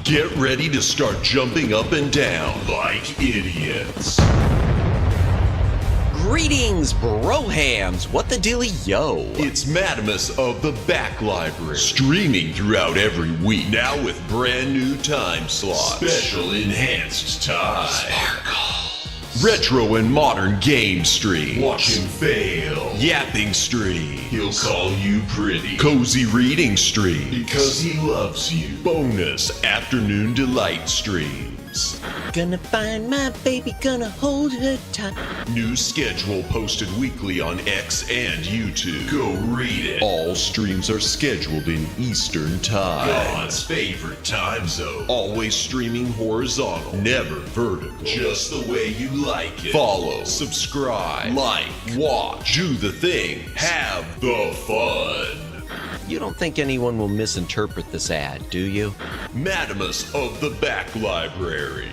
Get ready to start jumping up and down like idiots. Greetings, brohams. What the dealio? It's Madamus of the Back Library, streaming throughout every week, now with brand new time slots. Special enhanced time. Sparkles. Retro and modern game stream. Watch him fail. Yapping stream. He'll call you pretty. Cozy reading stream. Because he loves you. Bonus afternoon delight streams. Gonna find my baby, gonna hold her tight. New schedule posted weekly on X and YouTube. Go read it. All streams are scheduled in Eastern Time. God's favorite time zone. Always streaming horizontal, never vertical. Just the way you like it. Follow, subscribe, like, watch, do the thing, have the fun. You don't think anyone will misinterpret this ad, do you? Madamus of the Back Library.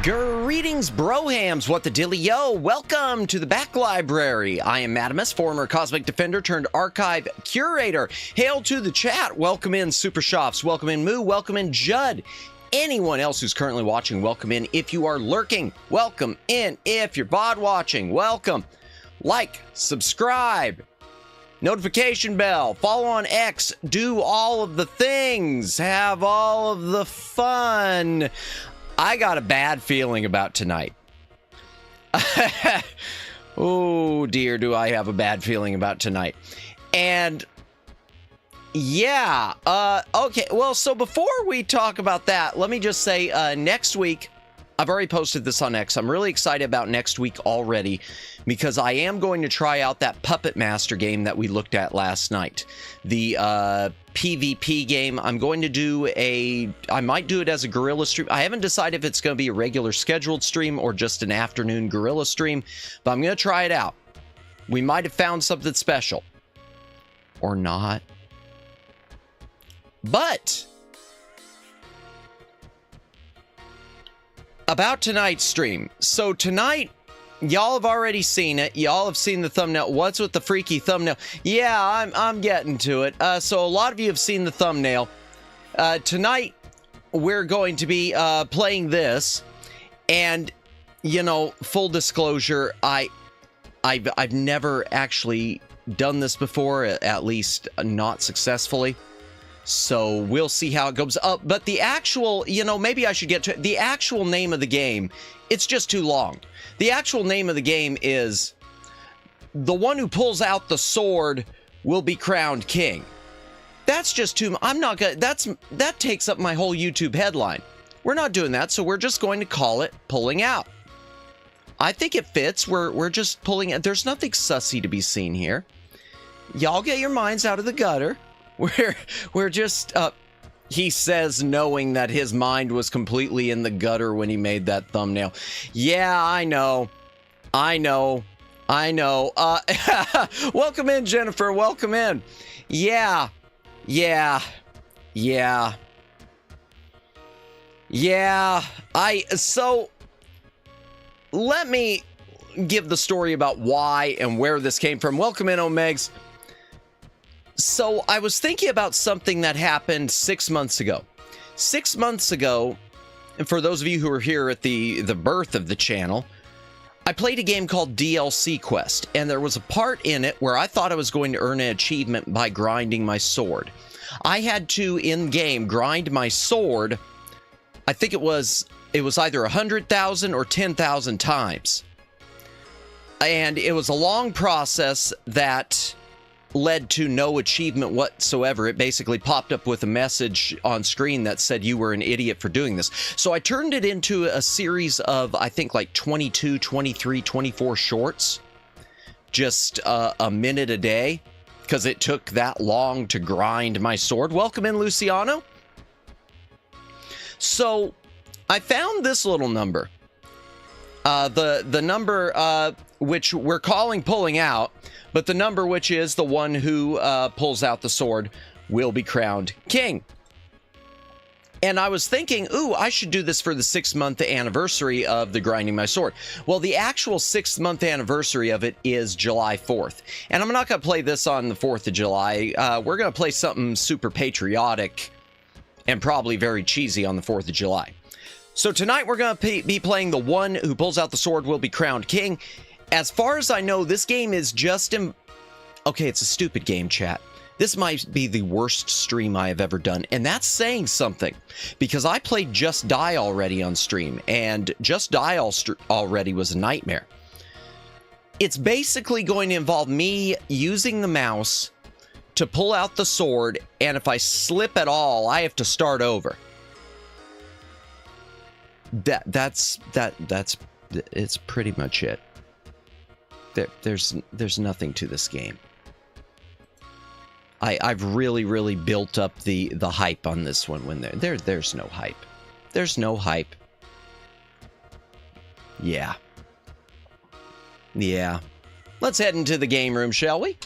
Greetings, brohams. What the dealio? Welcome to the Back Library. I am Madamus, former Cosmic Defender turned archive curator. Hail to the chat. Welcome in, Super Shops. Welcome in, Moo. Welcome in, Judd. Anyone else who's currently watching, welcome in. If you are lurking, welcome in. If you're VOD watching, welcome. Like, subscribe, notification bell, follow on X, do all of the things, have all of the fun. I got a bad feeling about tonight. Oh dear, do I have a bad feeling about tonight. And yeah, okay, well, so before we talk about that, let me just say, next week, I've already posted this on X. I'm really excited about next week already because I am going to try out that Puppet Master game that we looked at last night. The PvP game. I'm going to do I might do it as a guerrilla stream. I haven't decided if it's going to be a regular scheduled stream or just an afternoon guerrilla stream, but I'm going to try it out. We might have found something special. Or not. But about tonight's stream. So tonight, y'all have already seen it. Y'all have seen the thumbnail. What's with the freaky thumbnail? Yeah, I'm getting to it. So a lot of you have seen the thumbnail. Tonight, we're going to be playing this. And, you know, full disclosure, I've never actually done this before, at least not successfully. So we'll see how it goes. But the actual, you know, maybe I should get to the actual name of the game. It's just too long. The actual name of the game is The One Who Pulls Out the Sword Will Be Crowned King. That's just too, I'm not gonna, that takes up my whole YouTube headline. We're not doing that, so we're just going to call it Pulling Out. I think it fits. We're just pulling it. There's nothing sussy to be seen here. Y'all get your minds out of the gutter. We're just, he says, knowing that his mind was completely in the gutter when he made that thumbnail. Yeah, I know. Welcome in, Jennifer. Welcome in. Yeah. So, let me give the story about why and where this came from. Welcome in, Omegs. So I was thinking about something that happened 6 months ago. 6 months ago, and for those of you who were here at the birth of the channel, I played a game called DLC Quest, and there was a part in it where I thought I was going to earn an achievement by grinding my sword. I had to, in-game, grind my sword, I think it was either 100,000 or 10,000 times. And it was a long process that led to no achievement whatsoever. It basically popped up with a message on screen that said you were an idiot for doing this. So I turned it into a series of, I think, like 22, 23, 24 shorts. Just a minute a day, because it took that long to grind my sword. Welcome in, Luciano. So I found this little number. The number which we're calling Pulling Out, but the number which is the one who pulls out the sword will be crowned king. And I was thinking, ooh, I should do this for the 6-month anniversary of the Grinding My Sword. Well, the actual 6-month anniversary of it is July 4th. And I'm not going to play this on the 4th of July. We're going to play something super patriotic and probably very cheesy on the 4th of July. So tonight we're going to be playing the one who pulls out the sword will be crowned king. As far as I know, this game is just okay, it's a stupid game, chat. This might be the worst stream I have ever done, and that's saying something, because I played Just Die already on stream, and Just Die already was a nightmare. It's basically going to involve me using the mouse to pull out the sword, and if I slip at all, I have to start over. That's it's pretty much it. There's nothing to this game. I've really built up the hype on this one when there's no hype. There's no hype. Yeah. Yeah. Let's head into the game room, shall we?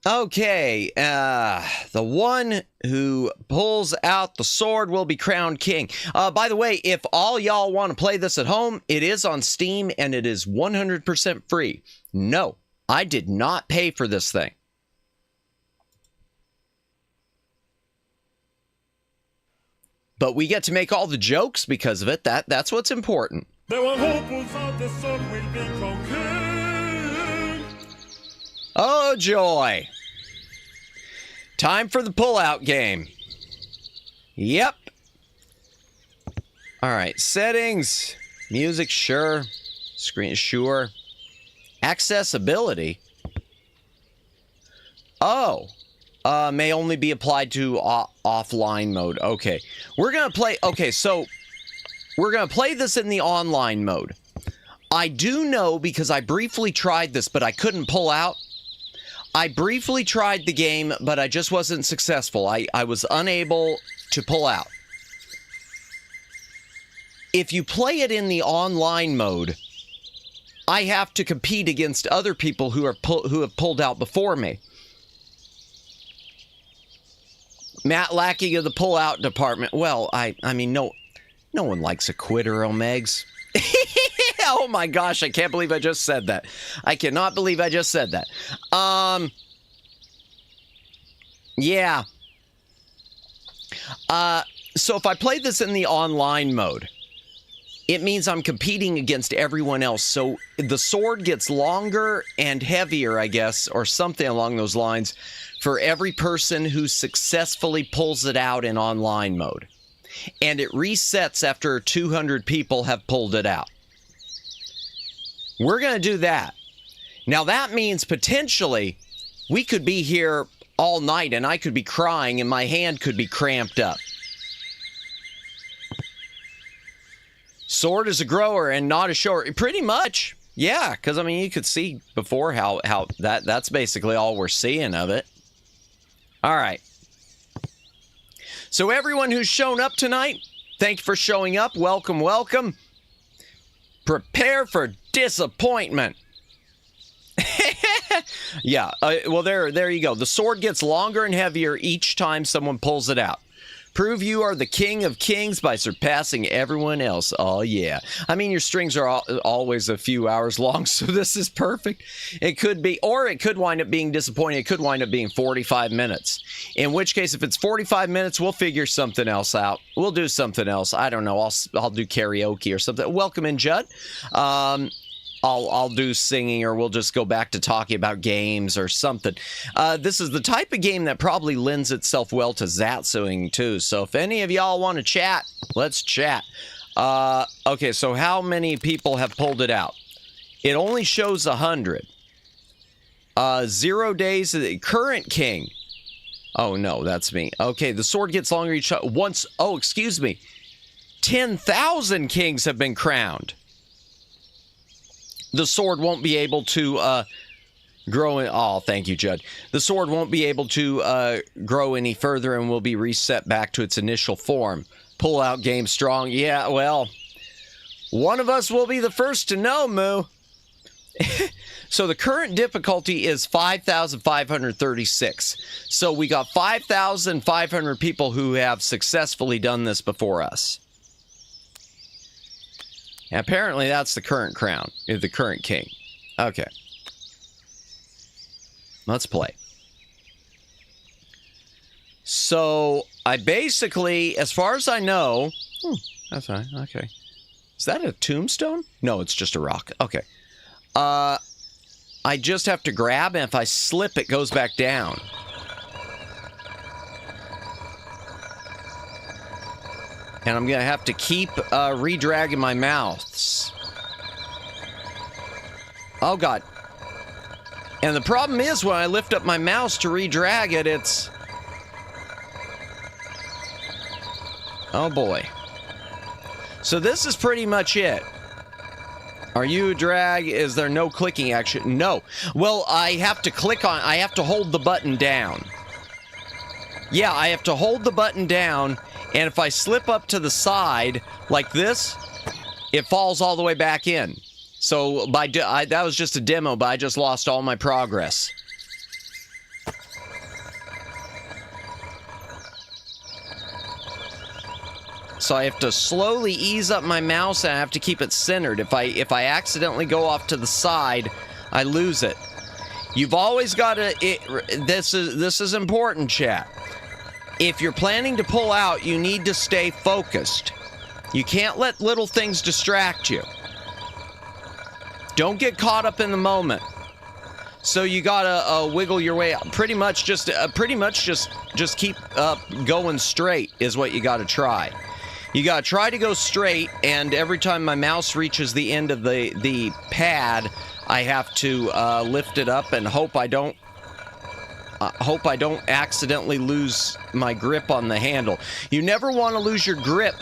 Okay, the one who pulls out the sword will be crowned king. By the way, if all y'all want to play this at home, it is on Steam and it is 100% free. No, I did not pay for this thing. But we get to make all the jokes because of it. That's what's important. The one who pulls out the sword will be crowned king. Oh, joy. Time for the pull-out game. Yep. All right, settings. Music, sure. Screen, sure. Accessibility. Oh. May only be applied to offline mode. Okay. We're going to play... Okay, so we're going to play this in the online mode. I do know, because I briefly tried this, but I couldn't pull out. I briefly tried the game, but I just wasn't successful. I was unable to pull out. If you play it in the online mode, I have to compete against other people who have pulled out before me. Matt lacking of the pull-out department. Well, I mean, no one likes a quitter, Omegs. Oh my gosh, I can't believe I just said that. I cannot believe I just said that. Yeah. So if I play this in the online mode, it means I'm competing against everyone else. So the sword gets longer and heavier, I guess, or something along those lines, for every person who successfully pulls it out in online mode. And it resets after 200 people have pulled it out. We're going to do that. Now that means potentially we could be here all night and I could be crying and my hand could be cramped up. Sword is a grower and not a shower. Pretty much. Yeah, because I mean you could see before how that's basically all we're seeing of it. All right. So everyone who's shown up tonight, thank you for showing up. Welcome, welcome. Prepare for disappointment. Yeah, well, there you go. The sword gets longer and heavier each time someone pulls it out. Prove you are the king of kings by surpassing everyone else. Oh, yeah. I mean, your strings are always a few hours long, so this is perfect. It could be, or it could wind up being disappointing. It could wind up being 45 minutes. In which case, if it's 45 minutes, we'll figure something else out. We'll do something else. I don't know. I'll do karaoke or something. Welcome in, Judd. I'll do singing, or we'll just go back to talking about games or something. This is the type of game that probably lends itself well to Zatsuing too. So if any of y'all want to chat, let's chat. Okay, so how many people have pulled it out? It only shows 100. 0 days. Current king. Oh no, that's me. Okay, the sword gets longer each once. Oh, excuse me. 10,000 kings have been crowned. The sword won't be able to grow in... Oh, thank you, Judd. The sword won't be able to grow any further and will be reset back to its initial form. Pull out game strong. Yeah, well, one of us will be the first to know, Moo. So the current difficulty is 5,536. So we got 5,500 people who have successfully done this before us. And apparently that's the current crown, the current king. Okay. Let's play. So I basically, as far as I know, that's fine. Okay. Is that a tombstone? No, it's just a rock. Okay. I just have to grab, and if I slip, it goes back down. And I'm going to have to keep re-dragging my mouse. Oh, God. And the problem is when I lift up my mouse to re-drag it, it's... Oh, boy. So this is pretty much it. Are you a drag? Is there no clicking action? No. Well, I have to click on... I have to hold the button down. Yeah, I have to hold the button down, and if I slip up to the side like this, it falls all the way back in. So that was just a demo, but I just lost all my progress. So I have to slowly ease up my mouse, and I have to keep it centered. If I accidentally go off to the side, I lose it. You've always got to... This is important, chat. If you're planning to pull out, you need to stay focused. You can't let little things distract you. Don't get caught up in the moment. So you gotta wiggle your way out. Pretty much just keep going straight is what you gotta try. You gotta try to go straight, and every time my mouse reaches the end of the pad, I have to lift it up and hope I don't accidentally lose my grip on the handle. You never want to lose your grip.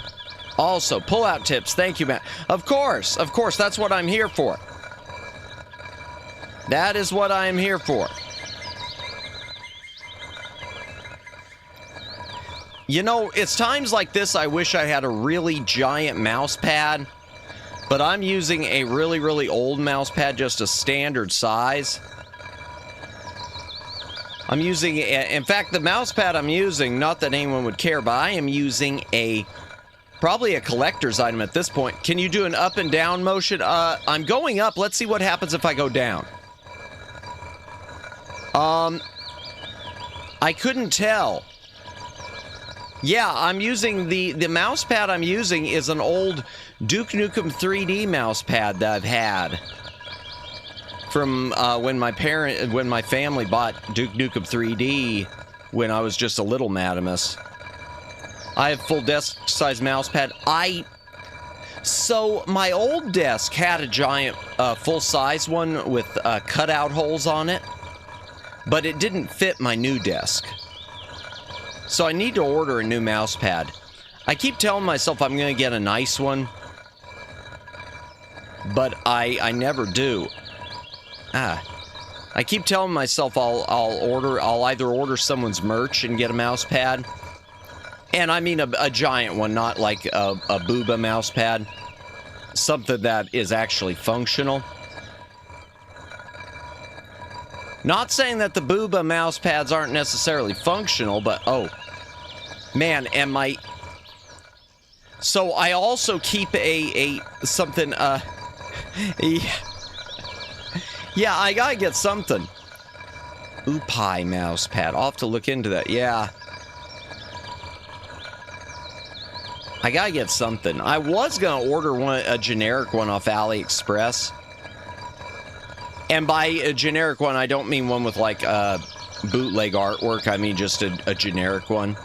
Also, pull-out tips. Thank you, Matt. Of course, that's what I'm here for. That is what I am here for. You know, it's times like this I wish I had a really giant mouse pad, but I'm using a really, really old mouse pad, just a standard size. I'm using, in fact, the mouse pad I'm using, not that anyone would care, but I am using probably a collector's item at this point. Can you do an up and down motion? I'm going up. Let's see what happens if I go down. I couldn't tell. Yeah, I'm using the mouse pad I'm using is an old Duke Nukem 3D mouse pad that I've had from when my family bought Duke Nukem 3D when I was just a little Madamus. I have full desk size mouse pad. So my old desk had a giant full size one with cutout holes on it, but it didn't fit my new desk. So I need to order a new mouse pad. I keep telling myself I'm going to get a nice one, but I never do. I keep telling myself I'll either order someone's merch and get a mouse pad, and I mean a giant one, not like a booba mouse pad, something that is actually functional. Not saying that the booba mouse pads aren't necessarily functional, but oh man, so I also keep something yeah, I gotta get something. Oopai mouse pad. I'll have to look into that. Yeah. I gotta get something. I was gonna order a generic one off AliExpress. And by a generic one, I don't mean one with like bootleg artwork. I mean just a generic one.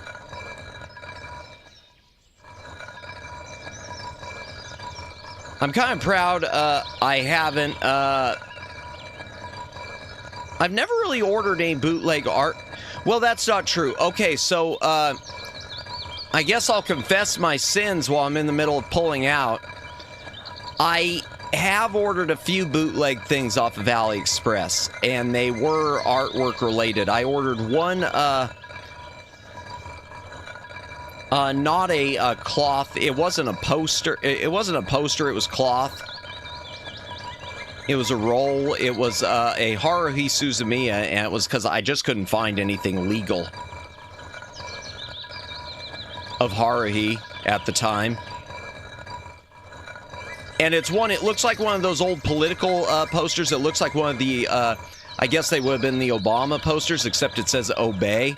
I'm kind of proud I haven't... I've never really ordered any bootleg art. Well, that's not true. Okay, so I guess I'll confess my sins while I'm in the middle of pulling out. I have ordered a few bootleg things off of AliExpress, and they were artwork related. I ordered one, not a cloth. It wasn't a poster. It wasn't a poster. It was cloth. It was a roll. It was a Haruhi Suzumiya, and it was because I just couldn't find anything legal of Haruhi at the time. And it's one, it looks like one of those old political posters. It looks like one of the, I guess they would have been the Obama posters, except it says obey.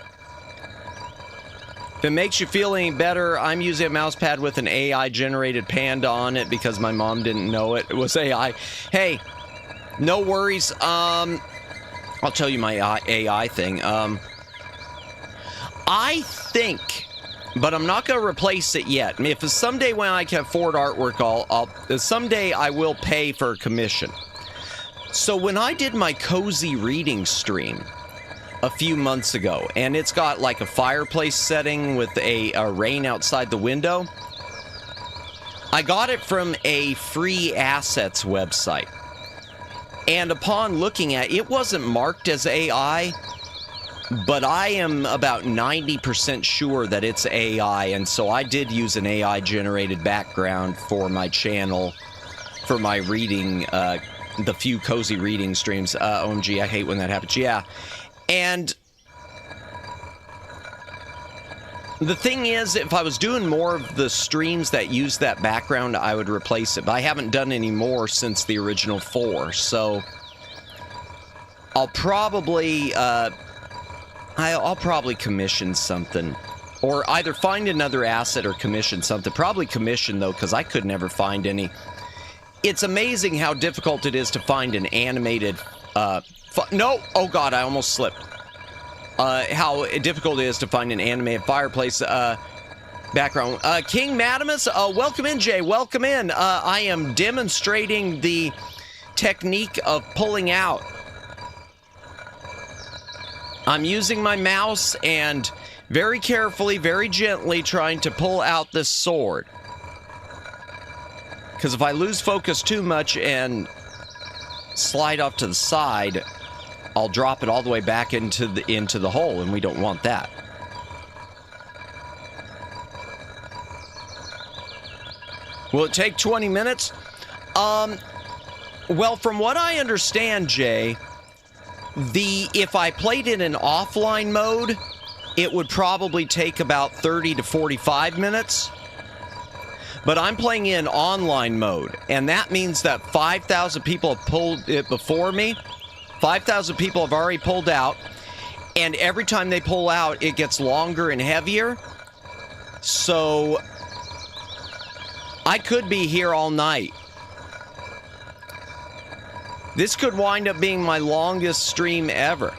If it makes you feel any better, I'm using a mouse pad with an AI-generated panda on it because my mom didn't know it was AI. Hey, no worries. I'll tell you my AI thing. I think, but I'm not going to replace it yet. I mean, if someday when I can afford artwork, someday I will pay for a commission. So when I did my cozy reading stream a few months ago, and it's got like a fireplace setting with a rain outside the window, I got it from a free assets website. And upon looking at it, it wasn't marked as AI, but I am about 90% sure that it's AI, and so I did use an AI-generated background for my channel, for my reading, the few cozy reading streams. OMG, I hate when that happens. Yeah, and the thing is, if I was doing more of the streams that use that background, I would replace it, but I haven't done any more since the original 4, so I'll probably, I'll probably commission something, or either find another asset or commission something. Probably commission, though, because I could never find any. It's amazing how difficult it is to find an animated, no! Oh god, I almost slipped. How difficult it is to find an animated fireplace, background. King Madamus, welcome in, Jay, welcome in. I am demonstrating the technique of pulling out. I'm using my mouse and very carefully, very gently trying to pull out this sword. Because if I lose focus too much and slide off to the side, I'll drop it all the way back into the hole, and we don't want that. Will it take 20 minutes? Well, from what I understand, Jay, if I played it in offline mode, it would probably take about 30 to 45 minutes. But I'm playing in online mode, and that means that 5,000 people have pulled it before me. 5,000 people have already pulled out, and every time they pull out, it gets longer and heavier. So I could be here all night. This could wind up being my longest stream ever.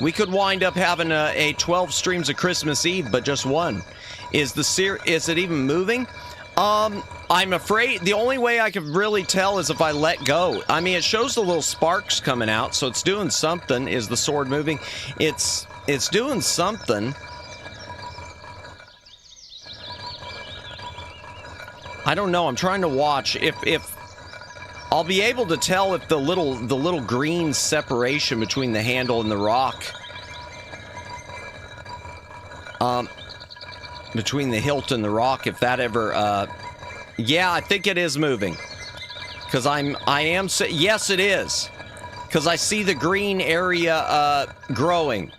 We could wind up having a 12 streams of Christmas Eve, but just one. Is it even moving? I'm afraid the only way I can really tell is if I let go. I mean, it shows the little sparks coming out, so it's doing something. Is the sword moving? It's doing something. I don't know. I'm trying to watch if I'll be able to tell if the little green separation between the handle and the rock, between the hilt and the rock, if that ever, yeah, I think it is moving. Because yes, it is. Because I see the green area, growing.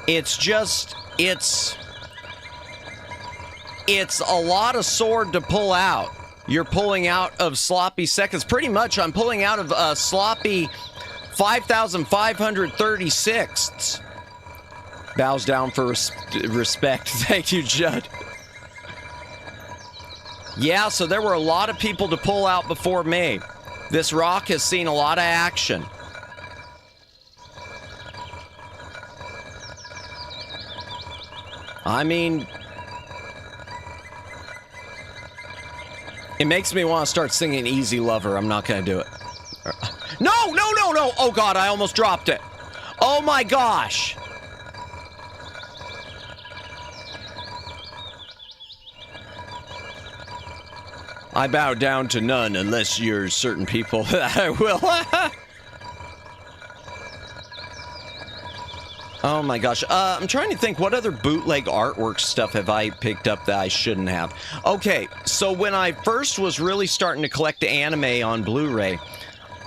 It's a lot of sword to pull out. You're pulling out of sloppy seconds. Pretty much, I'm pulling out of, sloppy 5,536. Bows down for respect. Thank you, Judd. Yeah, so there were a lot of people to pull out before me. This rock has seen a lot of action. I mean, it makes me want to start singing Easy Lover. I'm not going to do it. No, no, no, no. Oh, God, I almost dropped it. Oh, my gosh. I bow down to none unless you're certain people that I will. Oh my gosh. I'm trying to think, what other bootleg artwork stuff have I picked up that I shouldn't have? Okay, so when I first was really starting to collect anime on Blu-ray,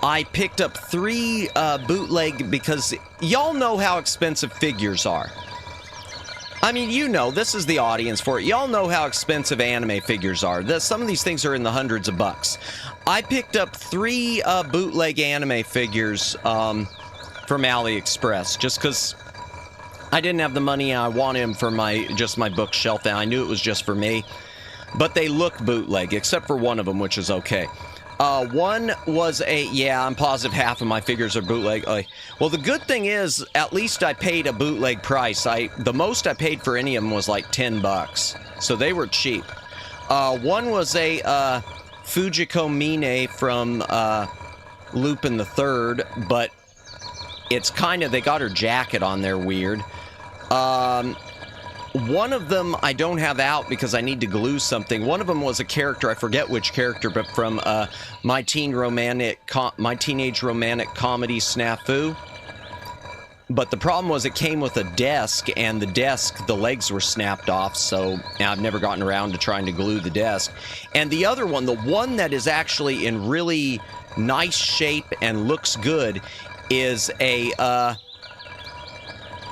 I picked up 3 bootleg, because y'all know how expensive figures are. I mean, you know, this is the audience for it. Y'all know how expensive anime figures are. Some of these things are in the hundreds of bucks. I picked up 3 bootleg anime figures from AliExpress, just because I didn't have the money. I wanted them for my bookshelf, and I knew it was just for me. But they look bootleg, except for one of them, which is okay. One was I'm positive half of my figures are bootleg. Well, the good thing is, at least I paid a bootleg price. The most I paid for any of them was like $10, so they were cheap. One was a Fujiko Mine from Lupin the Third, but it's kind of, they got her jacket on there weird. One of them I don't have out because I need to glue something. One of them was a character, I forget which character, but from my teenage romantic comedy Snafu. But the problem was it came with a desk, and the legs were snapped off, so I've never gotten around to trying to glue the desk. And the other one, the one that is actually in really nice shape and looks good, is a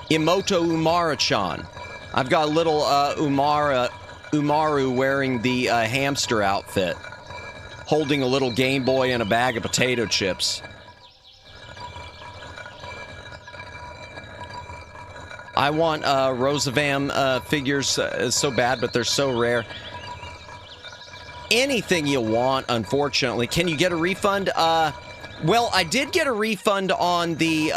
Emoto Umara-chan. I've got a little Umaru wearing the hamster outfit, holding a little Game Boy and a bag of potato chips. I want Rosavam figures so bad, but they're so rare. Anything you want, unfortunately. Can you get a refund? Well, I did get a refund on the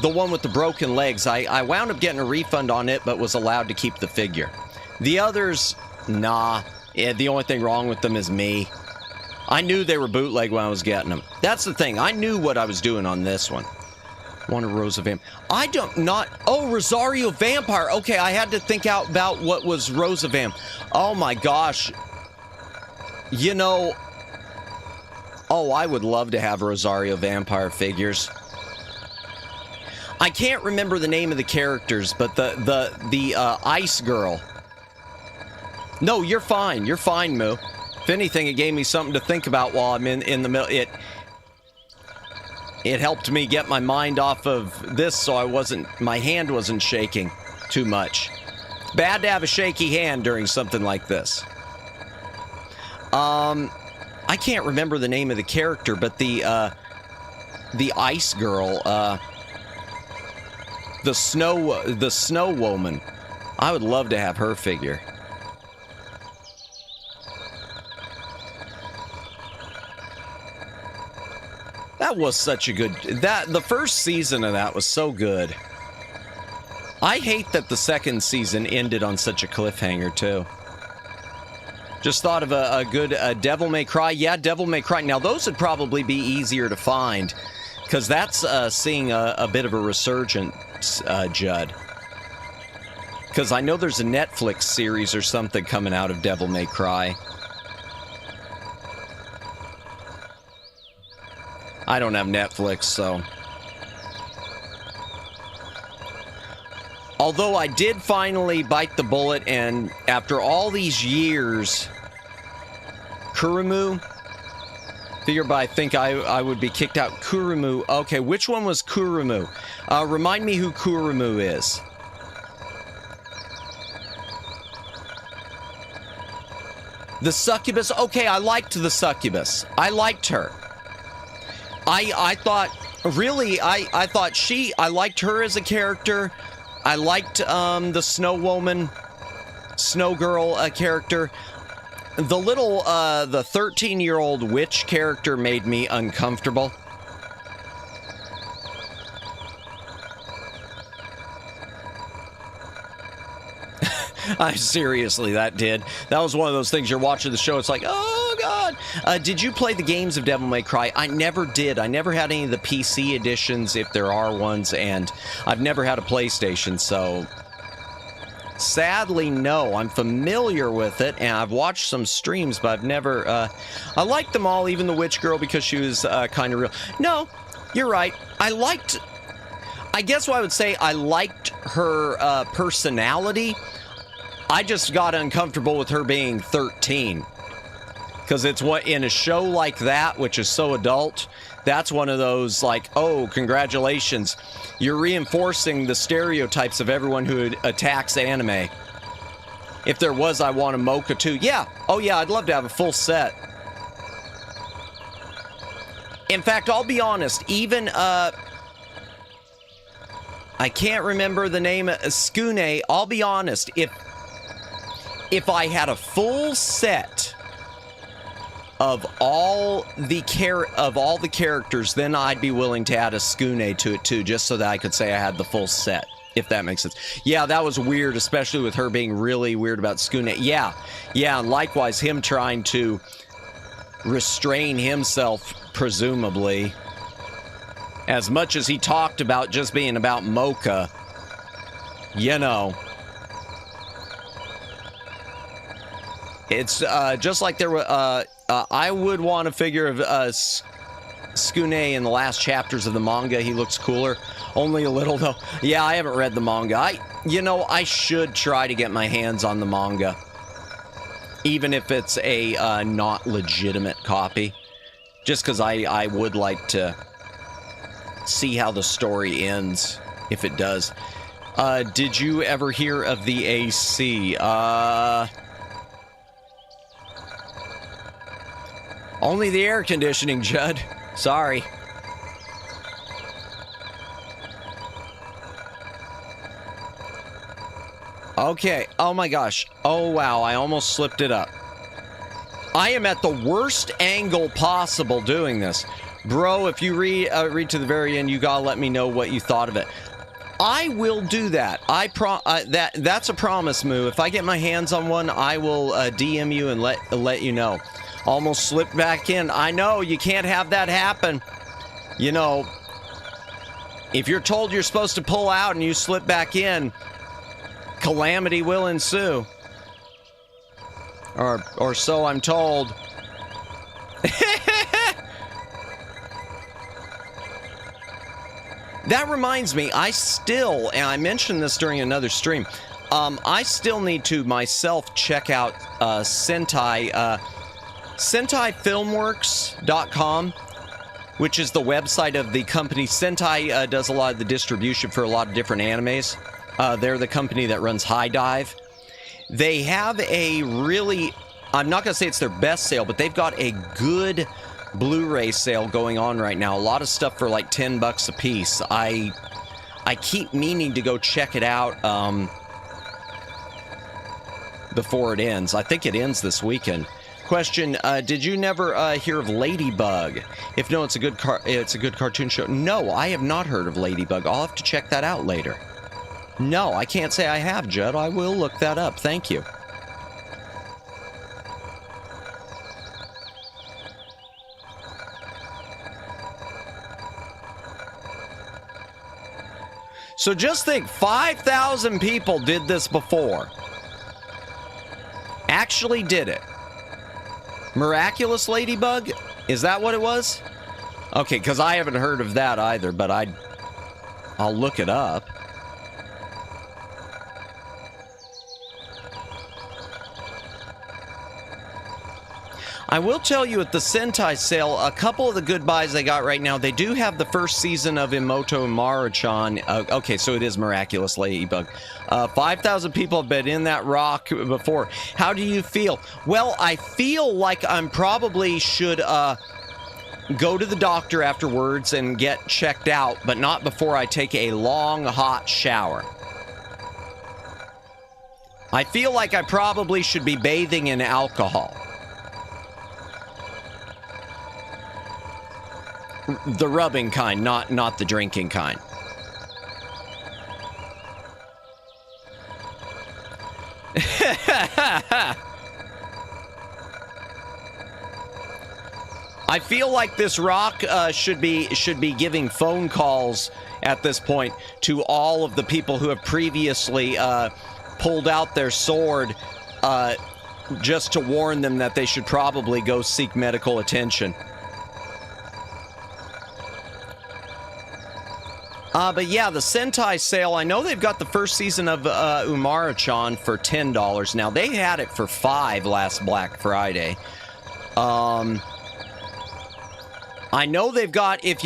one with the broken legs. I wound up getting a refund on it, but was allowed to keep the figure. The others, nah. Yeah, the only thing wrong with them is me. I knew they were bootleg when I was getting them. That's the thing. I knew what I was doing on this one. One of Rosa Oh, Rosario Vampire. Okay, I had to think out about what was Rosa Vamp. Oh my gosh. You know, I would love to have Rosario Vampire figures. I can't remember the name of the characters, but the ice girl. No, you're fine. You're fine, Moo. If anything, it gave me something to think about while I'm in the middle. It helped me get my mind off of this, so my hand wasn't shaking too much. Bad to have a shaky hand during something like this. I can't remember the name of the character, but the ice girl, the snow woman. I would love to have her figure. That was such a good... the first season of that was so good. I hate that the second season ended on such a cliffhanger, too. Just thought of a good Devil May Cry. Yeah, Devil May Cry. Now, those would probably be easier to find, because that's seeing a bit of a resurgence, Judd. Because I know there's a Netflix series or something coming out of Devil May Cry. I don't have Netflix, so... Although I did finally bite the bullet, and after all these years... Kurumu? Figure by I think I would be kicked out. Kurumu. Okay, which one was Kurumu? Remind me who Kurumu is. The succubus? Okay, I liked the succubus. I liked her. I thought, really, I thought I liked her as a character. I liked the Snow Woman, Snow Girl character. The little, the 13-year-old witch character made me uncomfortable. Seriously, that did. That was one of those things you're watching the show, it's like, oh, God. Did you play the games of Devil May Cry? I never did. I never had any of the PC editions, if there are ones, and I've never had a PlayStation, so... Sadly, no. I'm familiar with it, and I've watched some streams, but I've never... I liked them all, even the witch girl, because she was kind of real. No, you're right. I liked I guess what I would say, I liked her personality. I just got uncomfortable with her being 13. Because it's what, in a show like that, which is so adult, that's one of those like, oh, congratulations. You're reinforcing the stereotypes of everyone who attacks anime. If there was, I want a mocha too. Yeah. Oh, yeah, I'd love to have a full set. In fact, I'll be honest, even, I can't remember the name, Skune, I'll be honest, if I had a full set of all the characters, then I'd be willing to add a Skune to it too, just so that I could say I had the full set, if that makes sense. Yeah, that was weird, especially with her being really weird about Skune. Yeah, and likewise him trying to restrain himself, presumably. As much as he talked about just being about mocha, you know. It's just like there were, I would want a figure of Skune in the last chapters of the manga. He looks cooler. Only a little, though. Yeah, I haven't read the manga. I should try to get my hands on the manga. Even if it's a not legitimate copy. Just because I would like to see how the story ends, if it does. Did you ever hear of the AC? Only the air conditioning, Judd. Sorry. Okay. Oh my gosh. Oh wow, I almost slipped it up. I am at the worst angle possible doing this. Bro, if you read to the very end, you gotta let me know what you thought of it. I will do that. That's a promise, Moo. If I get my hands on one, I will DM you and let you know. Almost slipped back in. I know, you can't have that happen. You know, if you're told you're supposed to pull out and you slip back in, calamity will ensue. Or so I'm told. That reminds me, and I mentioned this during another stream, I still need to myself check out Sentai, SentaiFilmworks.com, which is the website of the company. Sentai does a lot of the distribution for a lot of different animes. They're the company that runs High Dive. They have a really, I'm not going to say it's their best sale, but they've got a good Blu-ray sale going on right now. A lot of stuff for like $10 a piece. I keep meaning to go check it out before it ends. I think it ends this weekend. Question, did you never hear of Ladybug? If no, it's a good cartoon show. No, I have not heard of Ladybug. I'll have to check that out later. No, I can't say I have, Judd. I will look that up. Thank you. So just think, 5,000 people did this before. Actually did it. Miraculous Ladybug? Is that what it was? Okay, because I haven't heard of that either, but I'll look it up. I will tell you at the Sentai sale, a couple of the good buys they got right now, they do have the first season of Emoto Maruchan. Okay, so it is Miraculous Ladybug. 5,000 people have been in that rock before. How do you feel? Well, I feel like I'm probably should go to the doctor afterwards and get checked out, but not before I take a long, hot shower. I feel like I probably should be bathing in alcohol. The rubbing kind, not the drinking kind. I feel like this rock should be giving phone calls at this point to all of the people who have previously pulled out their sword just to warn them that they should probably go seek medical attention. But yeah, the Sentai sale, I know they've got the first season of Umara-chan for $10. Now, they had it for $5 last Black Friday. I know they've got, if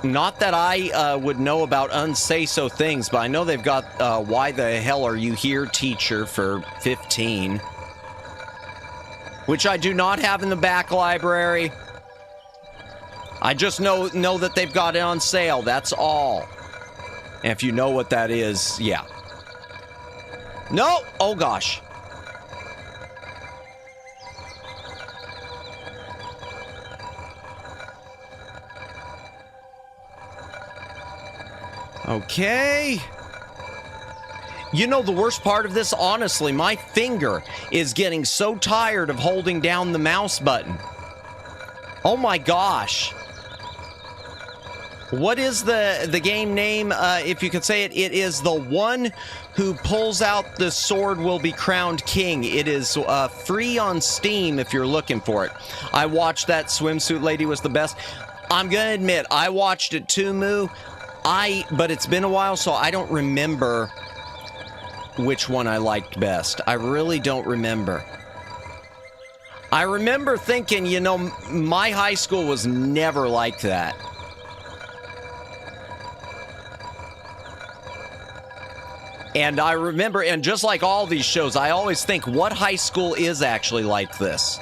not that I would know about unsay-so things, but I know they've got Why the Hell Are You Here, Teacher for $15. Which I do not have in the back library. I just know that they've got it on sale, that's all. And if you know what that is, yeah. No! Oh gosh. Okay. You know the worst part of this? Honestly, my finger is getting so tired of holding down the mouse button. Oh my gosh. What is the game name? If you could say it, it is The One Who Pulls Out the Sword Will Be Crowned King. It is free on Steam if you're looking for it. I watched that. Swimsuit Lady was the best. I'm going to admit, I watched it too, Moo. But it's been a while, so I don't remember which one I liked best. I really don't remember. I remember thinking, you know, my high school was never like that. And I remember, and just like all these shows, I always think, what high school is actually like this?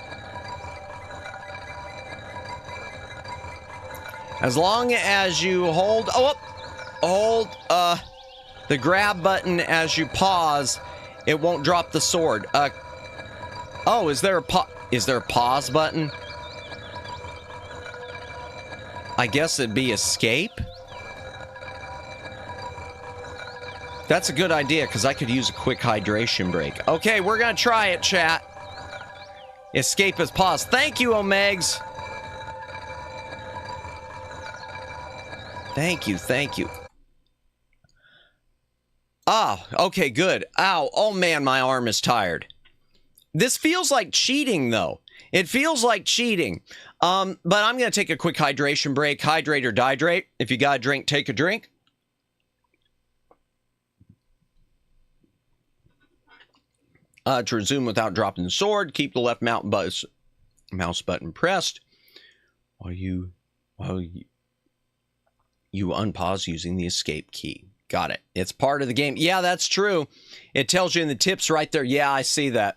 As long as you hold the grab button as you pause, it won't drop the sword. Oh, is there a pause button? I guess it'd be escape. That's a good idea, because I could use a quick hydration break. Okay, we're gonna try it, chat. Escape is pause. Thank you, Omegs. Thank you, thank you. Ah, okay, good. Ow, oh man, my arm is tired. This feels like cheating, though. It feels like cheating. But I'm going to take a quick hydration break. Hydrate or dihydrate. If you got a drink, take a drink. To resume without dropping the sword, keep the left mouse button pressed while you unpause using the escape key. Got it. It's part of the game. Yeah, that's true. It tells you in the tips right there. Yeah, I see that.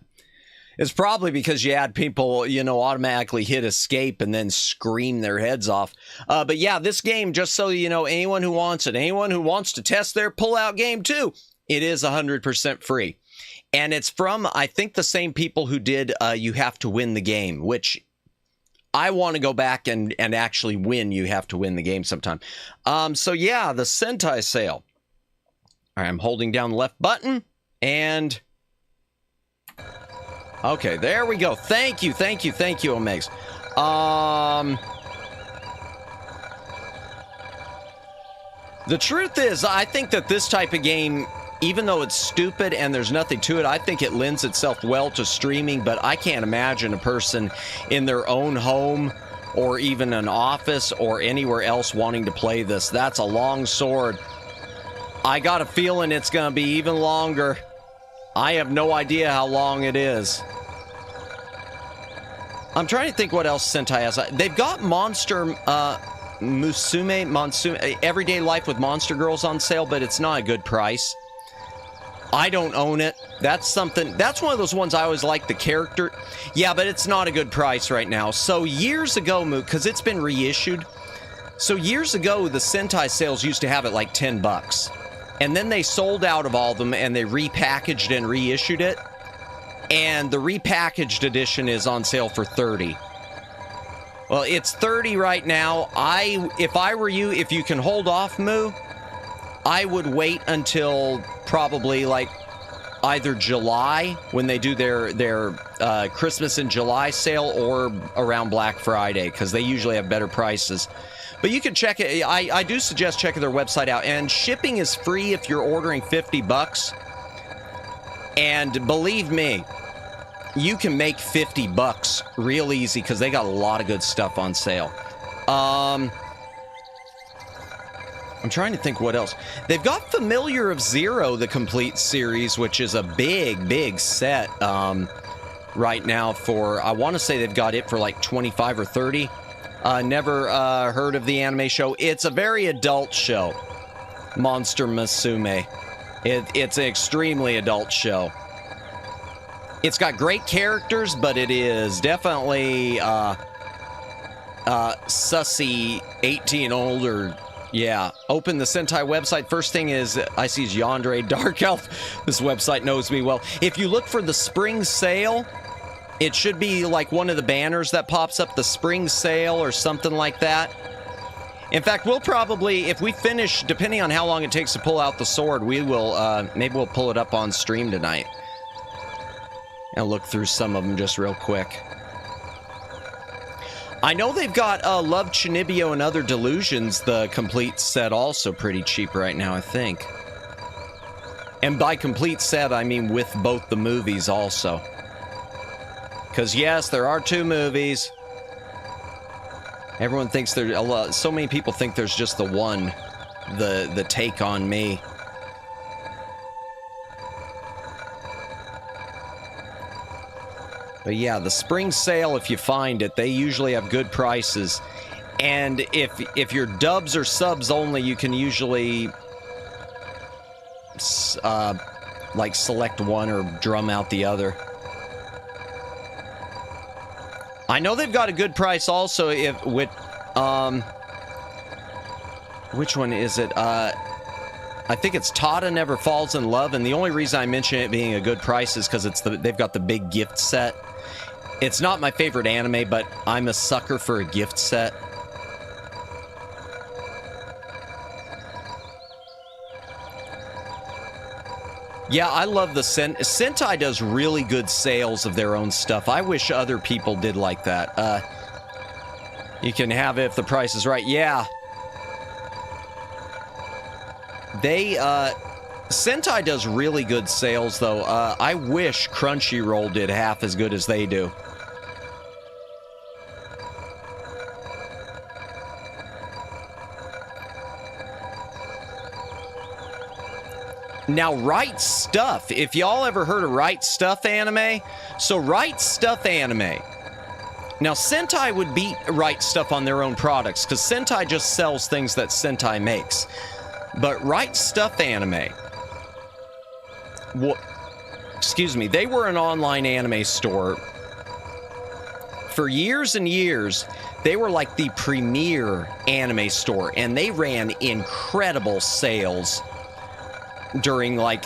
It's probably because you had people, you know, automatically hit escape and then scream their heads off. But yeah, this game, just so you know, anyone who wants it, anyone who wants to test their pull-out game too, it is 100% free. And it's from, I think, the same people who did You Have to Win the Game, which I want to go back and actually win You Have to Win the Game sometime. So yeah, the Sentai sale. All right, I'm holding down the left button, and... Okay, there we go. Thank you, thank you, thank you, Omegs. The truth is, I think that this type of game, even though it's stupid and there's nothing to it, I think it lends itself well to streaming, but I can't imagine a person in their own home or even an office or anywhere else wanting to play this. That's a long sword. I got a feeling it's going to be even longer. I have no idea how long it is. I'm trying to think what else Sentai has. They've got Monster Musume, Everyday Life with Monster Girls on sale, but it's not a good price. I don't own it. That's something, that's one of those ones I always like the character. Yeah, but it's not a good price right now. So years ago, because it's been reissued. So years ago, the Sentai sales used to have it like $10. And then they sold out of all of them and they repackaged and reissued it. And the repackaged edition is on sale for $30. Well, it's $30 right now. If I were you, if you can hold off, Moo, I would wait until probably like either July when they do their Christmas in July sale, or around Black Friday, because they usually have better prices. But you can check it. I do suggest checking their website out. And shipping is free if you're ordering $50. And believe me, you can make $50 real easy because they got a lot of good stuff on sale. I'm trying to think what else. They've got Familiar of Zero, the complete series, which is a big set right now for, I want to say they've got it for like 25 or 30. Never heard of the anime show. It's a very adult show, Monster Musume. It's an extremely adult show. It's got great characters, but it is definitely sussy 18 older. Yeah, open the Sentai website. First thing is I see is Yandere Dark Elf. This website knows me well. If you look for the spring sale, it should be like one of the banners that pops up, the spring sale or something like that. In fact, we'll probably, if we finish, depending on how long it takes to pull out the sword, we will, maybe we'll pull it up on stream tonight. And look through some of them just real quick. I know they've got Love Chunibyo and Other Delusions, the complete set, also pretty cheap right now, I think. And by complete set, I mean with both the movies also. Because yes, there are 2 movies. Everyone thinks there's so many people think there's just the one, the Take on Me. But yeah, the spring sale, if you find it, they usually have good prices. And if you're dubs or subs only, you can usually like select one or drum out the other. I know they've got a good price also which one is it? I think it's Tada Never Falls in Love, and the only reason I mention it being a good price is because they've got the big gift set. It's not my favorite anime, but I'm a sucker for a gift set. Yeah, I love the Sentai does really good sales of their own stuff. I wish other people did like that. You can have it if the price is right. Yeah. Sentai does really good sales, though. I wish Crunchyroll did half as good as they do. Now, Right Stuff. If y'all ever heard of Right Stuff anime, so Right Stuff anime. Now, Sentai would beat Right Stuff on their own products, because Sentai just sells things that Sentai makes. But Right Stuff anime, excuse me, they were an online anime store. For years and years, they were like the premier anime store, and they ran incredible sales during like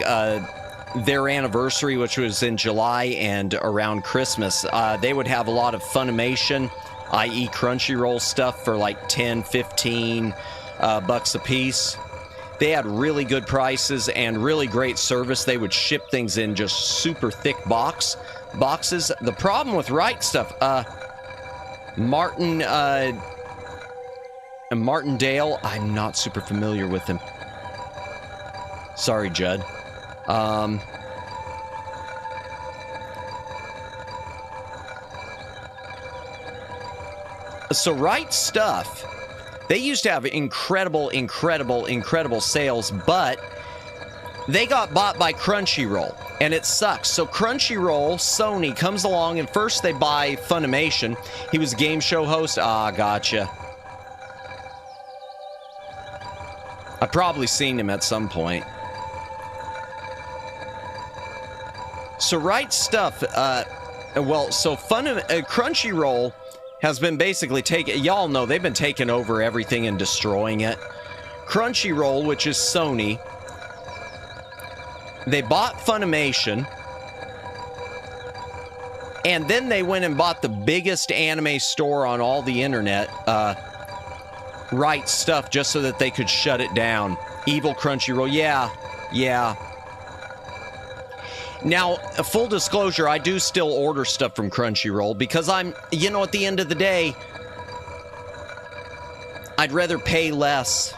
their anniversary, which was in July, and around Christmas. They would have a lot of Funimation, i.e. Crunchyroll stuff for like 10, 15 bucks a piece. They had really good prices and really great service. They would ship things in just super thick boxes. The problem with Right Stuff, Martindale, I'm not super familiar with him. Sorry, Judd. So Right Stuff, they used to have incredible sales, but they got bought by Crunchyroll, and it sucks. So Crunchyroll, Sony, comes along, and first they buy Funimation. He was a game show host. Ah, gotcha. I've probably seen him at some point. So Right Stuff, Crunchyroll has been basically y'all know they've been taking over everything and destroying it. Crunchyroll, which is Sony, they bought Funimation, and then they went and bought the biggest anime store on all the internet, Right Stuff, just so that they could shut it down. Evil Crunchyroll, yeah. Now, full disclosure, I do still order stuff from Crunchyroll because at the end of the day, I'd rather pay less.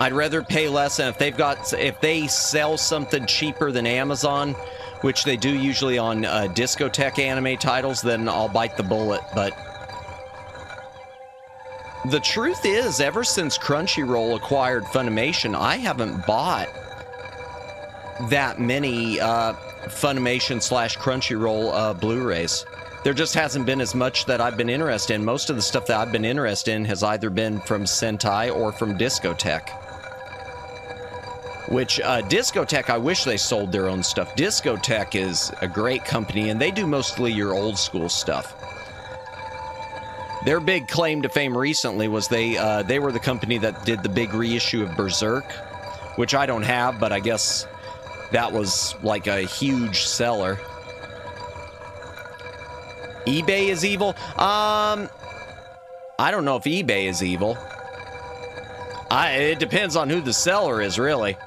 And if they sell something cheaper than Amazon, which they do usually on discotheque anime titles, then I'll bite the bullet. But The truth is, ever since Crunchyroll acquired Funimation, I haven't bought that many Funimation / Crunchyroll Blu-rays. There just hasn't been as much that I've been interested in. Most of the stuff that I've been interested in has either been from Sentai or from Discotek. Which, Discotek, I wish they sold their own stuff. Discotek is a great company, and they do mostly your old school stuff. Their big claim to fame recently was they were the company that did the big reissue of Berserk, which I don't have, but I guess that was like a huge seller. eBay is evil? I don't know if eBay is evil. It depends on who the seller is, really.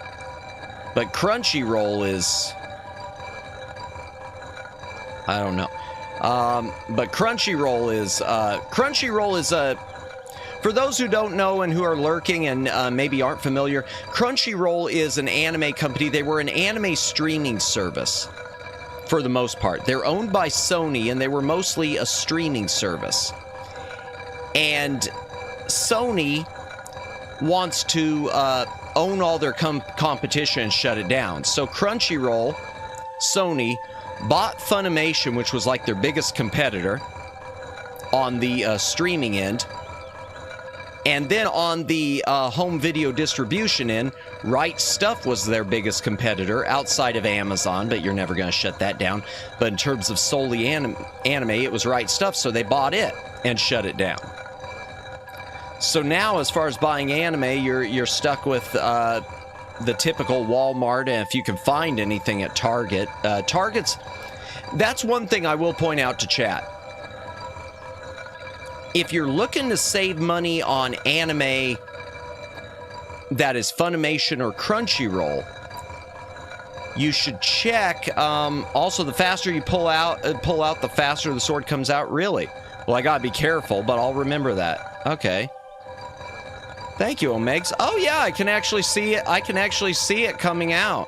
But Crunchyroll is... I don't know. But Crunchyroll is a... For those who don't know and who are lurking and maybe aren't familiar, Crunchyroll is an anime company. They were an anime streaming service for the most part. They're owned by Sony, and they were mostly a streaming service. And Sony wants to own all their competition and shut it down. So Crunchyroll, Sony, bought Funimation, which was like their biggest competitor on the streaming end. And then on the home video distribution end, Right Stuff was their biggest competitor outside of Amazon, but you're never going to shut that down. But in terms of solely anime, it was Right Stuff, so they bought it and shut it down. So now, as far as buying anime, you're stuck with the typical Walmart, and if you can find anything at Target. That's one thing I will point out to chat. If you're looking to save money on anime that is Funimation or Crunchyroll, you should check. Also, the faster you pull out, the faster the sword comes out. Really? Well, I gotta be careful, but I'll remember that. Okay. Thank you, Omegs. Oh yeah, I can actually see it. I can actually see it coming out.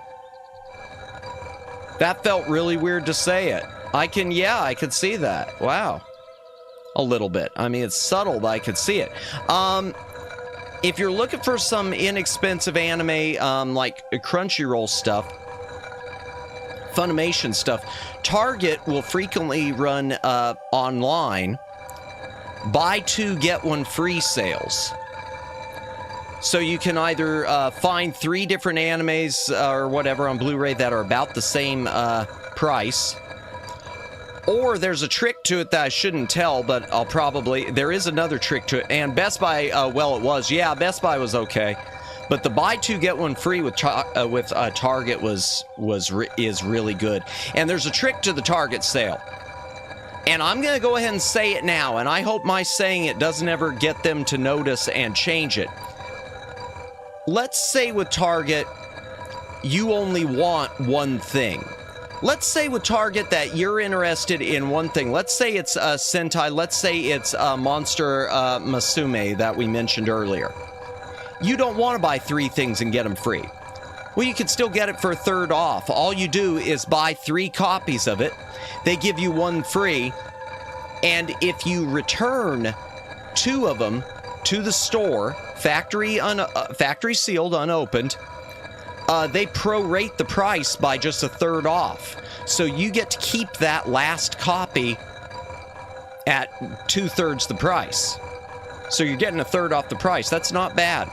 That felt really weird to say it. I can see that. Wow. A little bit. I mean, it's subtle, but I could see it. If you're looking for some inexpensive anime, like Crunchyroll stuff, Funimation stuff, Target will frequently run online buy two, get one free sales. So you can either find 3 different animes or whatever on Blu-ray that are about the same price. Or there's a trick to it that I shouldn't tell, but there is another trick to it. And Best Buy, Best Buy was okay. But the buy two, get one free with Target is really good. And there's a trick to the Target sale. And I'm going to go ahead and say it now, and I hope my saying it doesn't ever get them to notice and change it. Let's say with Target, you only want one thing. Let's say with Target that you're interested in one thing. Let's say it's Sentai. Let's say it's Monster Musume that we mentioned earlier. You don't want to buy 3 things and get them free. Well, you can still get it for a third off. All you do is buy 3 copies of it. They give you 1 free. And if you return 2 of them to the store, factory sealed, unopened, they prorate the price by just a third off. So you get to keep that last copy at 2/3 the price. So you're getting a third off the price. That's not bad.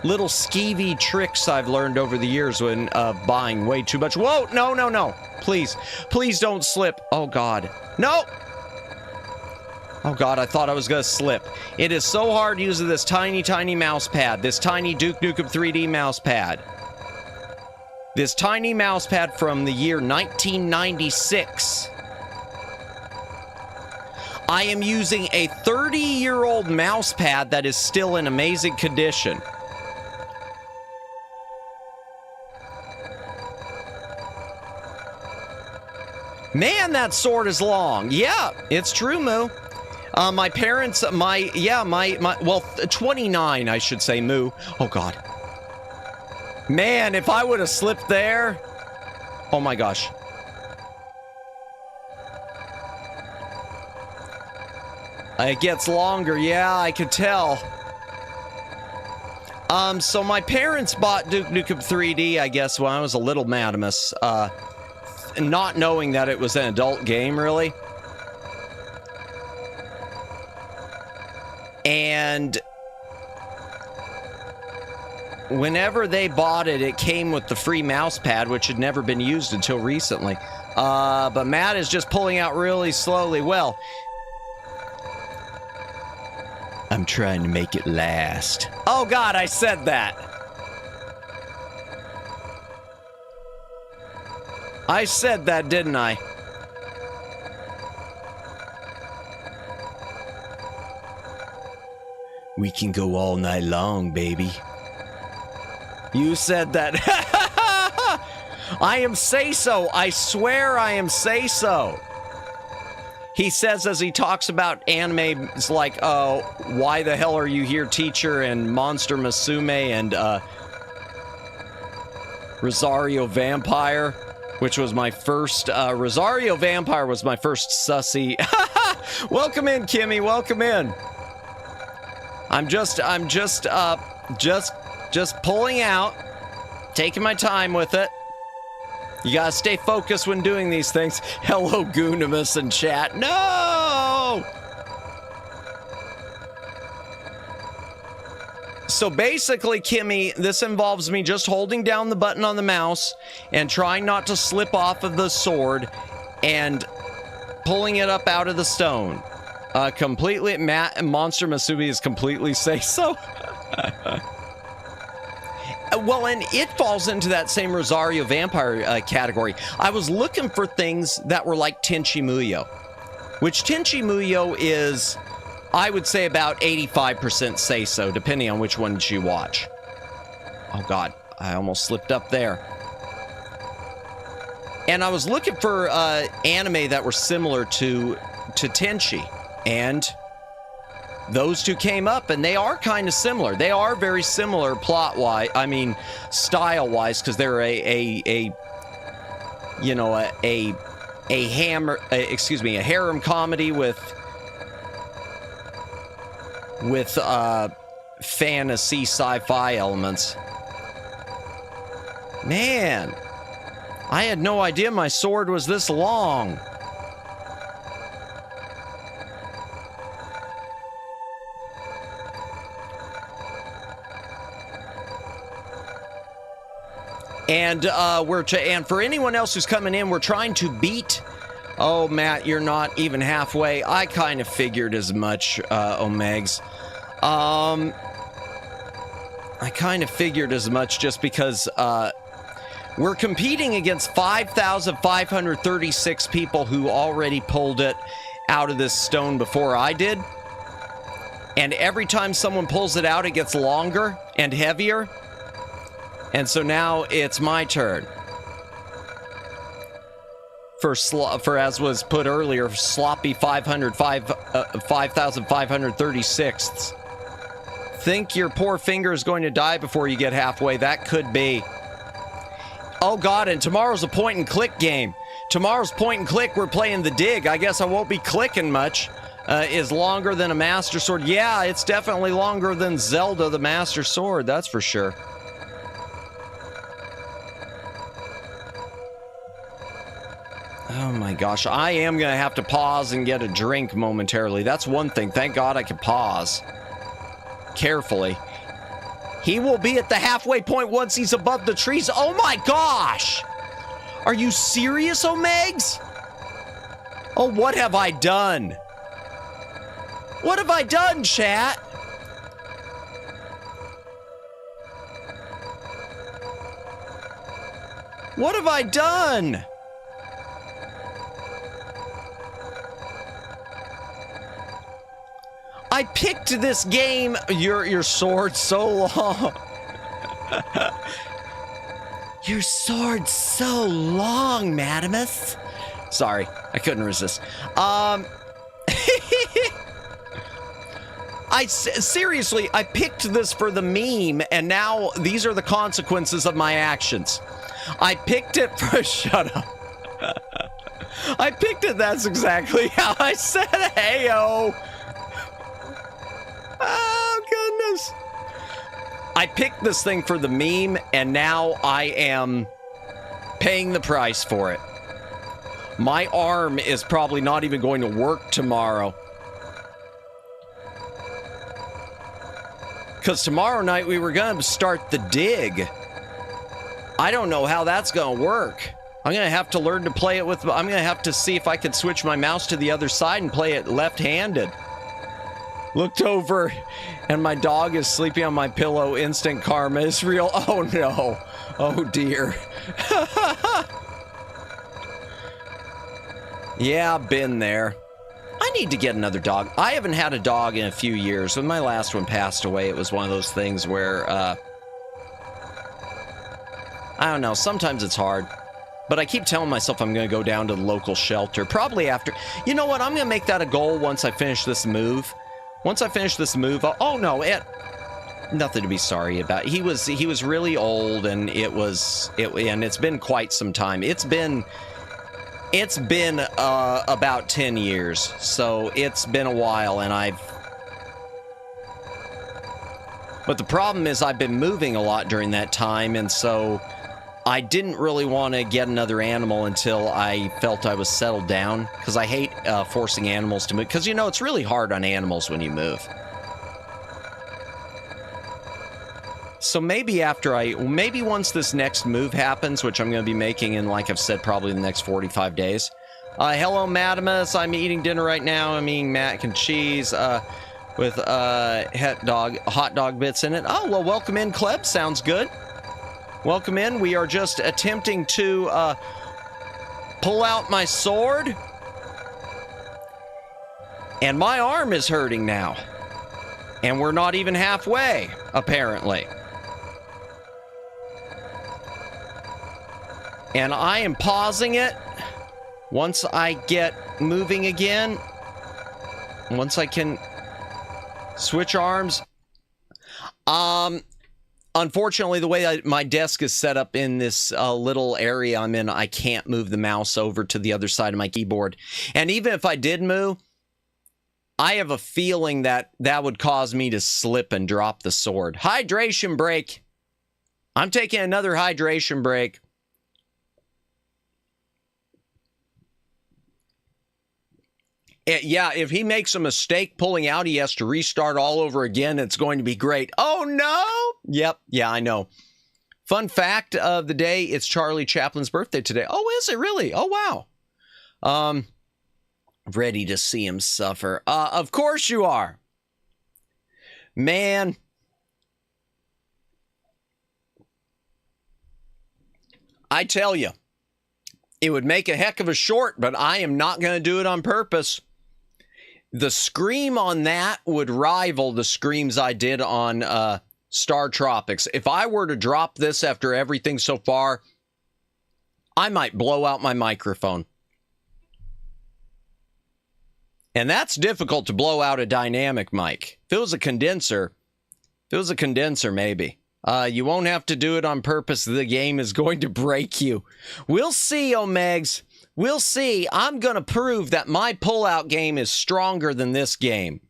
Little skeevy tricks I've learned over the years when buying way too much. Whoa, no. Please don't slip. Oh, God. No! Oh, God, I thought I was going to slip. It is so hard using this tiny, tiny mouse pad. This tiny Duke Nukem 3D mouse pad. This tiny mouse pad from the year 1996. I am using a 30-year-old mouse pad that is still in amazing condition. Man, that sword is long. Yeah, it's true, Moo. My parents, well, 29, I should say, Moo. Oh, God. Man, if I would have slipped there. Oh, my gosh. It gets longer. Yeah, I could tell. So my parents bought Duke Nukem 3D, I guess, when I was a little madamus, not knowing that it was an adult game, really. And whenever they bought it, it came with the free mouse pad, which had never been used until recently. But Matt is just pulling out really slowly. Well, I'm trying to make it last. Oh God, I said that. I said that, didn't I? We can go all night long, baby. You said that. I am say-so. I swear I am say-so. He says as he talks about anime, it's like, oh, why the hell are you here, teacher, and Monster Musume, and Rosario Vampire, which was my first, Rosario Vampire was my first sussy. Welcome in, Kimmy, welcome in. I'm just pulling out, taking my time with it. You gotta stay focused when doing these things. Hello, Goonimus in chat. No! So basically, Kimmy, this involves me just holding down the button on the mouse and trying not to slip off of the sword and pulling it up out of the stone. Completely, Monster Masubi is completely say so. Well, and it falls into that same Rosario Vampire category. I was looking for things that were like Tenchi Muyo, which Tenchi Muyo is, I would say, about 85% say-so, depending on which one you watch. Oh, God, I almost slipped up there. And I was looking for anime that were similar to Tenchi, and those two came up, and they are kind of similar. They are very similar plot-wise, I mean, style-wise, because they're a harem comedy with fantasy sci-fi elements. Man, I had no idea my sword was this long. And and for anyone else who's coming in, we're trying to beat. Oh, Matt, you're not even halfway. I kind of figured as much, Omegs. I kind of figured as much just because we're competing against 5,536 people who already pulled it out of this stone before I did. And every time someone pulls it out, it gets longer and heavier. And so now it's my turn. For as was put earlier, sloppy 5,536. Think your poor finger is going to die before you get halfway. That could be. Oh, God, and tomorrow's a point-and-click game. Tomorrow's point-and-click, we're playing the dig. I guess I won't be clicking much. Is longer than a Master Sword. Yeah, it's definitely longer than Zelda the Master Sword, that's for sure. Oh my gosh, I am going to have to pause and get a drink momentarily. That's one thing. Thank God I can pause. Carefully. He will be at the halfway point once he's above the trees. Oh my gosh! Are you serious, Omegs? Oh, what have I done? What have I done, chat? What have I done? I picked this game. Your sword's so long. Your sword's so long, Madamus. Sorry, I couldn't resist. Seriously, I picked this for the meme, and now these are the consequences of my actions. I picked it for. Shut up. I picked it. That's exactly how I said, "Heyo." Oh, goodness. I picked this thing for the meme, and now I am paying the price for it. My arm is probably not even going to work tomorrow. Because tomorrow night we were going to start the dig. I don't know how that's going to work. I'm going to have to learn to play it with... I'm going to have to see if I can switch my mouse to the other side and play it left-handed. Looked over, and my dog is sleeping on my pillow. Instant karma is real. Oh, no. Oh, dear. Yeah, been there. I need to get another dog. I haven't had a dog in a few years. When my last one passed away, it was one of those things where, I don't know, sometimes it's hard. But I keep telling myself I'm going to go down to the local shelter. Probably after... You know what? I'm going to make that a goal once I finish this move. Once I finish this move... Oh, no. Nothing to be sorry about. He was really old, and and it's been quite some time. It's been about 10 years. So it's been a while, and But the problem is I've been moving a lot during that time, and so... I didn't really want to get another animal until I felt I was settled down, because I hate forcing animals to move, because, you know, it's really hard on animals when you move. So maybe maybe once this next move happens, which I'm going to be making in, like I've said, probably the next 45 days. Hello, Madamus. I'm eating dinner right now. I'm eating mac and cheese with hot dog bits in it. Oh, well, welcome in, Kleb. Sounds good. Welcome in. We are just attempting to pull out my sword. And my arm is hurting now. And we're not even halfway, apparently. And I am pausing it once I get moving again. Once I can switch arms. Unfortunately, the way my desk is set up in this little area I'm in, I can't move the mouse over to the other side of my keyboard. And even if I did move, I have a feeling that that would cause me to slip and drop the sword. Hydration break. I'm taking another hydration break. Yeah, if he makes a mistake pulling out, he has to restart all over again. It's going to be great. Oh, no. Yep. Yeah, I know. Fun fact of the day, it's Charlie Chaplin's birthday today. Oh, is it really? Oh, wow. Ready to see him suffer. Of course you are. Man. I tell you, it would make a heck of a short, but I am not going to do it on purpose. The scream on that would rival the screams I did on Star Tropics. If I were to drop this after everything so far, I might blow out my microphone. And that's difficult to blow out a dynamic mic. If it was a condenser, maybe. You won't have to do it on purpose. The game is going to break you. We'll see, Omegs. We'll see. I'm going to prove that my pullout game is stronger than this game.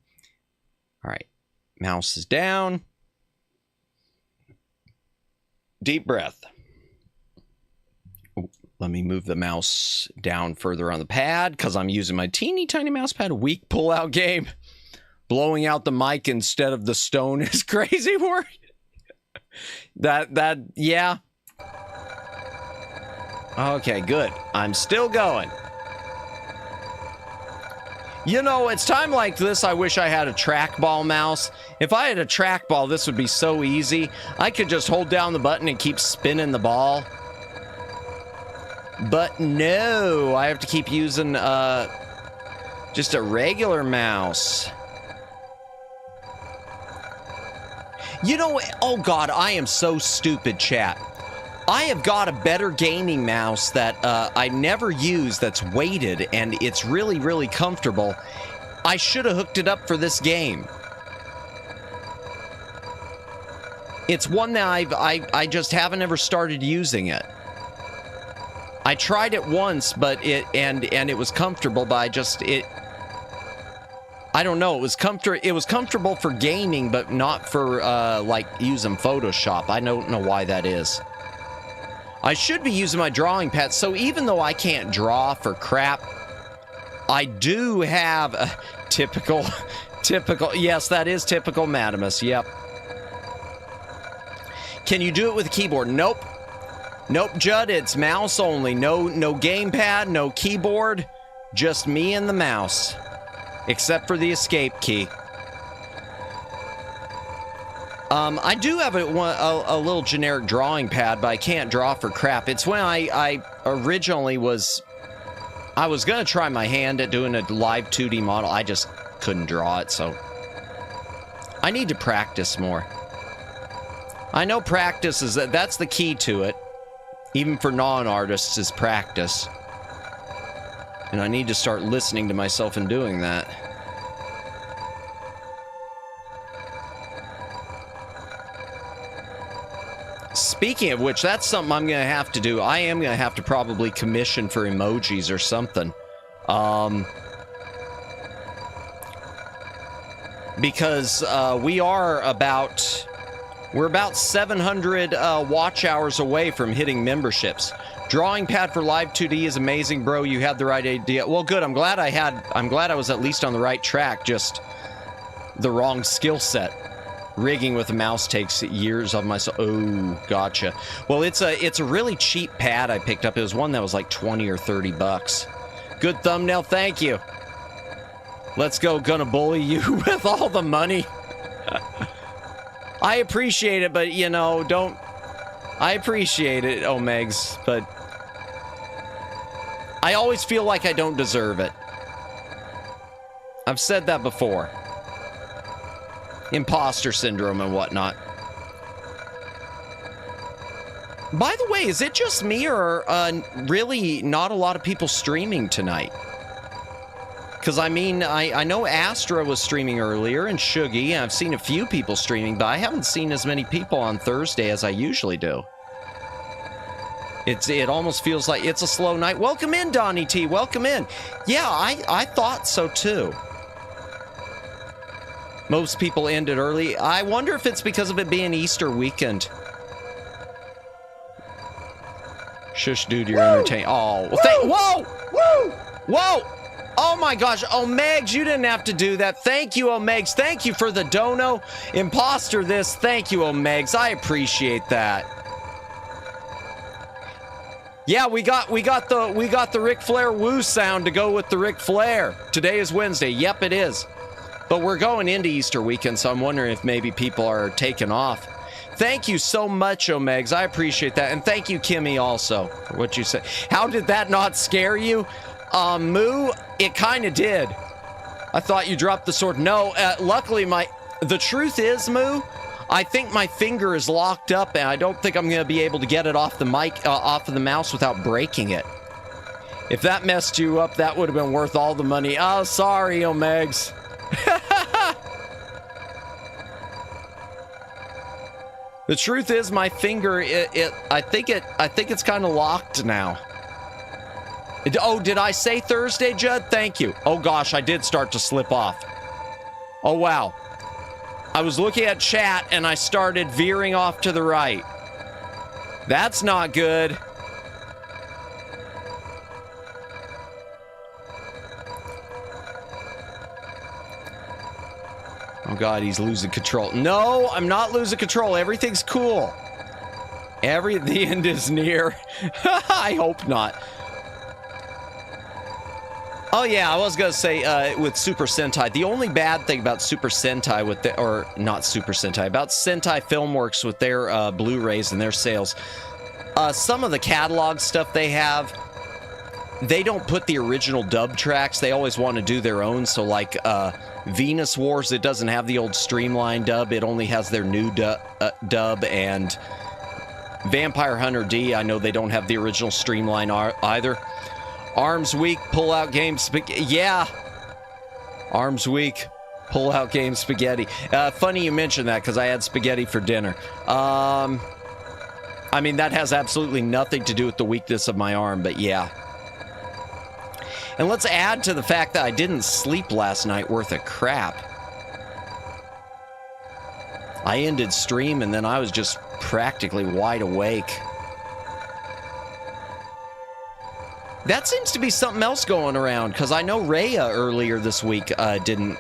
All right. Mouse is down. Deep breath. Oh, let me move the mouse down further on the pad because I'm using my teeny tiny mouse pad. Weak pullout game. Blowing out the mic instead of the stone is crazy work. Yeah. Okay, good. I'm still going. You know, it's time like this, I wish I had a trackball mouse. If I had a trackball, this would be so easy. I could just hold down the button and keep spinning the ball. But no, I have to keep using just a regular mouse. You know, oh God, I am so stupid, chat. I have got a better gaming mouse that I never use that's weighted, and it's really, really comfortable. I should have hooked it up for this game. It's one that I just haven't ever started using it. I tried it once, but it was comfortable, but I I don't know. It was comfortable for gaming, but not for like using Photoshop. I don't know why that is. I should be using my drawing pad. So even though I can't draw for crap, I do have a typical. Yes, that is typical Madamus. Yep. Can you do it with a keyboard? Nope. Nope, Judd. It's mouse only. No gamepad. No keyboard. Just me and the mouse. Except for the escape key. I do have a little generic drawing pad, but I can't draw for crap. It's when I originally was... I was going to try my hand at doing a live 2D model. I just couldn't draw it, so... I need to practice more. I know practice is... That's the key to it. Even for non-artists, is practice. And I need to start listening to myself and doing that. Speaking of which, that's something I'm going to have to do. I am going to have to probably commission for emojis or something. Because we're about 700 watch hours away from hitting memberships. Drawing pad for live 2D is amazing, bro. You had the right idea. Well, good. I'm glad I was at least on the right track. Just the wrong skill set. Rigging with a mouse takes years of myself. Oh, gotcha. Well, it's a really cheap pad I picked up. It was one that was like 20 or 30 bucks. Good thumbnail. Thank you. Let's go. Gonna bully you with all the money. I appreciate it, but, you know, don't... I appreciate it, Omegs, but... I always feel like I don't deserve it. I've said that before. Imposter syndrome and whatnot. By the way, is it just me or really not a lot of people streaming tonight? Because, I mean, I know Astra was streaming earlier and Shuggy. I've seen a few people streaming, but I haven't seen as many people on Thursday as I usually do. It almost feels like it's a slow night. Welcome in, Donnie T. Welcome in. Yeah, I thought so, too. Most people ended early. I wonder if it's because of it being Easter weekend. Shush, dude, you're entertaining. Oh, well, whoa! Whoa! Oh my gosh, Omegs, you didn't have to do that. Thank you, Omegs. Thank you for the dono. Imposter this. Thank you, Omegs. I appreciate that. Yeah, we got the Ric Flair woo sound to go with the Ric Flair. Today is Wednesday. Yep, it is. But we're going into Easter weekend, so I'm wondering if maybe people are taking off. Thank you so much, Omegs. I appreciate that. And thank you, Kimmy, also, for what you said. How did that not scare you? Moo, it kind of did. I thought you dropped the sword. No, luckily the truth is, Moo, I think my finger is locked up and I don't think I'm going to be able to get it off the mic, off of the mouse without breaking it. If that messed you up, that would have been worth all the money. Oh, sorry, Omegs. The truth is my finger, I think it's kind of locked now. Oh, did I say Thursday, Judd? Thank you. Oh gosh, I did start to slip off. Oh wow. I was looking at chat and I started veering off to the right. That's not good. Oh god, he's losing control. No, I'm not losing control. Everything's cool. The end is near. I hope not. Oh yeah, I was gonna say with Super Sentai, the only bad thing about Super Sentai about Sentai Filmworks with their Blu-rays and their sales, some of the catalog stuff they have, they don't put the original dub tracks. They always want to do their own. So like Venus Wars, it doesn't have the old streamlined dub. It only has their new dub. And Vampire Hunter D, I know they don't have the original streamline either. Arms Week, pull-out game spaghetti. Yeah. Arms Week, pull-out game spaghetti. Funny you mentioned that because I had spaghetti for dinner. I mean, that has absolutely nothing to do with the weakness of my arm, but yeah. And let's add to the fact that I didn't sleep last night worth of crap. I ended stream and then I was just practically wide awake. That seems to be something else going around, because I know Rhea earlier this week didn't.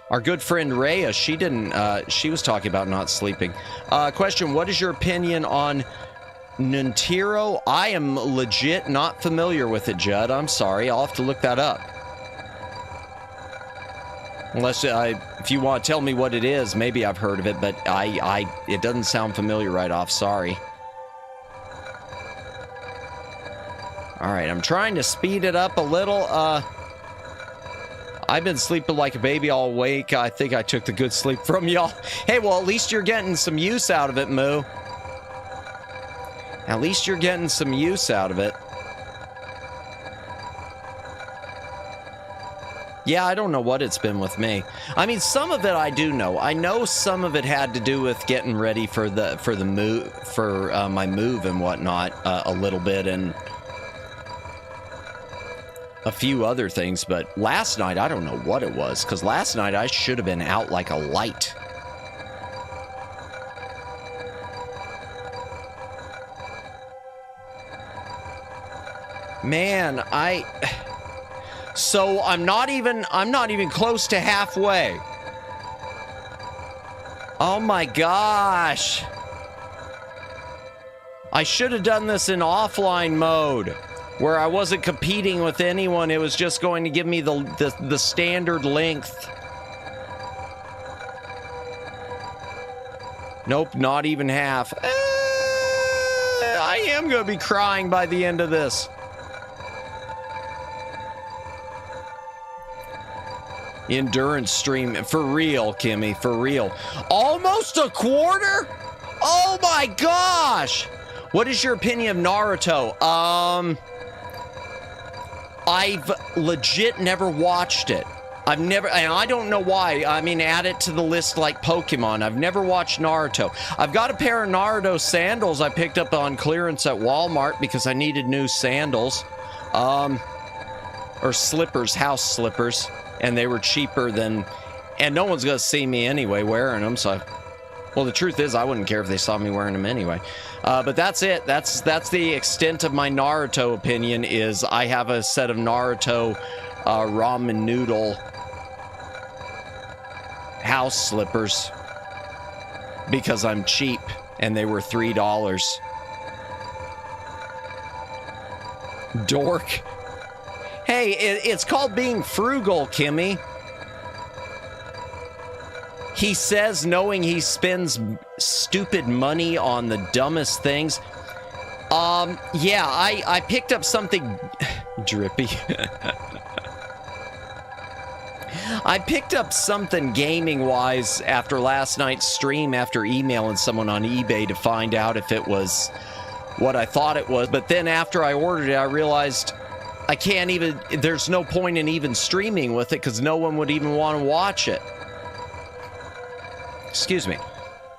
Our good friend Rhea, she didn't, she was talking about not sleeping. Question, what is your opinion on Nintiro? I am legit not familiar with it, Judd. I'm sorry. I'll have to look that up. Unless, if you want to tell me what it is, maybe I've heard of it, but it doesn't sound familiar right off. Sorry. All right, I'm trying to speed it up a little. I've been sleeping like a baby all week. I think I took the good sleep from y'all. Hey, well, at least you're getting some use out of it, Moo. At least you're getting some use out of it. Yeah, I don't know what it's been with me. I mean, some of it I do know. I know some of it had to do with getting ready for the move, for my move and whatnot, a little bit, and a few other things. But last night, I don't know what it was, because last night I should have been out like a light. Man, so I'm not even close to halfway. Oh my gosh. I should have done this in offline mode, where I wasn't competing with anyone. It was just going to give me the standard length. Nope, not even half. I am going to be crying by the end of this. Endurance stream. For real, Kimmy. For real. Almost a quarter? Oh my gosh! What is your opinion of Naruto? I've legit never watched it. I've never, and I don't know why. I mean, add it to the list like Pokemon. I've never watched Naruto. I've got a pair of Naruto sandals I picked up on clearance at Walmart because I needed new sandals. Or slippers, house slippers. And they were cheaper than, and no one's gonna see me anyway wearing them, so well, the truth is I wouldn't care if they saw me wearing them anyway. But that's it. That's the extent of my Naruto opinion. Is I have a set of Naruto ramen noodle house slippers because I'm cheap and they were $3. Dork. Hey, it's called being frugal, Kimmy. He says, knowing he spends stupid money on the dumbest things. Yeah, I picked up something drippy. I picked up something gaming-wise after last night's stream, after emailing someone on eBay to find out if it was what I thought it was. But then after I ordered it, I realized I can't even, there's no point in even streaming with it because no one would even want to watch it. Excuse me.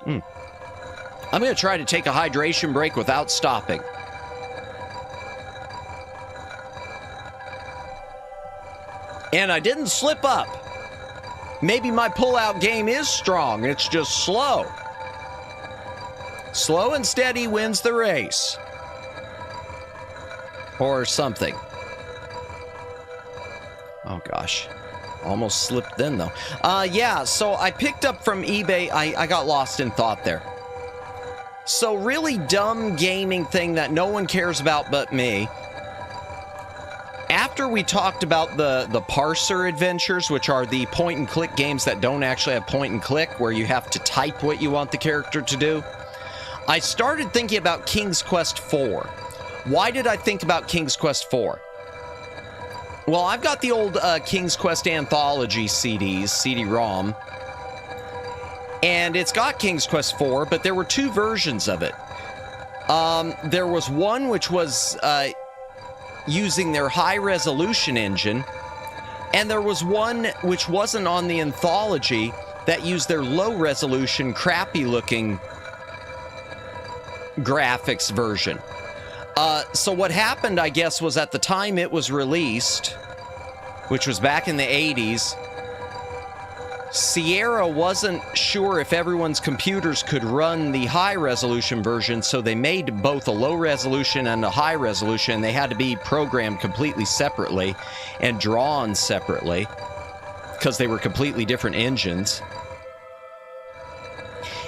I'm going to try to take a hydration break without stopping. And I didn't slip up. Maybe my pull-out game is strong. It's just slow. Slow and steady wins the race. Or something. Oh, gosh. Almost slipped then, though. Yeah, so I picked up from eBay. I got lost in thought there. So really dumb gaming thing that no one cares about but me. After we talked about the parser adventures, which are the point-and-click games that don't actually have point-and-click, where you have to type what you want the character to do, I started thinking about King's Quest IV. Why did I think about King's Quest IV? Well, I've got the old King's Quest Anthology CDs, CD-ROM, and it's got King's Quest IV, but there were two versions of it. There was one which was using their high-resolution engine, and there was one which wasn't on the anthology that used their low-resolution, crappy-looking graphics version. So what happened, I guess, was at the time it was released, which was back in the 80s, Sierra wasn't sure if everyone's computers could run the high-resolution version, so they made both a low-resolution and a high-resolution, and they had to be programmed completely separately and drawn separately because they were completely different engines.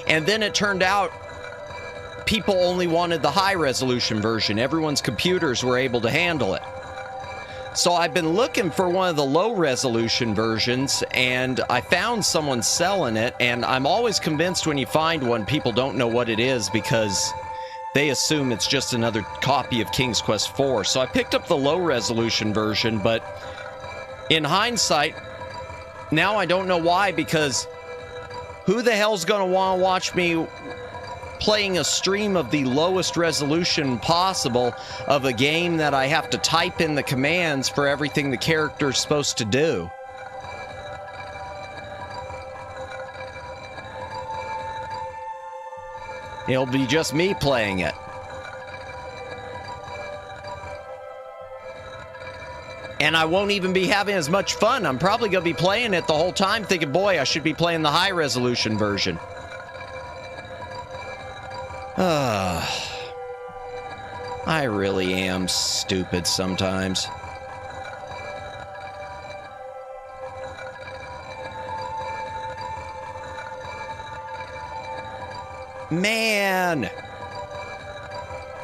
And then it turned out people only wanted the high-resolution version. Everyone's computers were able to handle it. So I've been looking for one of the low-resolution versions, and I found someone selling it, and I'm always convinced when you find one, people don't know what it is because they assume it's just another copy of King's Quest IV. So I picked up the low-resolution version, but in hindsight, now I don't know why, because who the hell's going to want to watch me playing a stream of the lowest resolution possible of a game that I have to type in the commands for everything the character's supposed to do? It'll be just me playing it. And I won't even be having as much fun. I'm probably going to be playing it the whole time thinking, boy, I should be playing the high resolution version. I really am stupid sometimes. Man.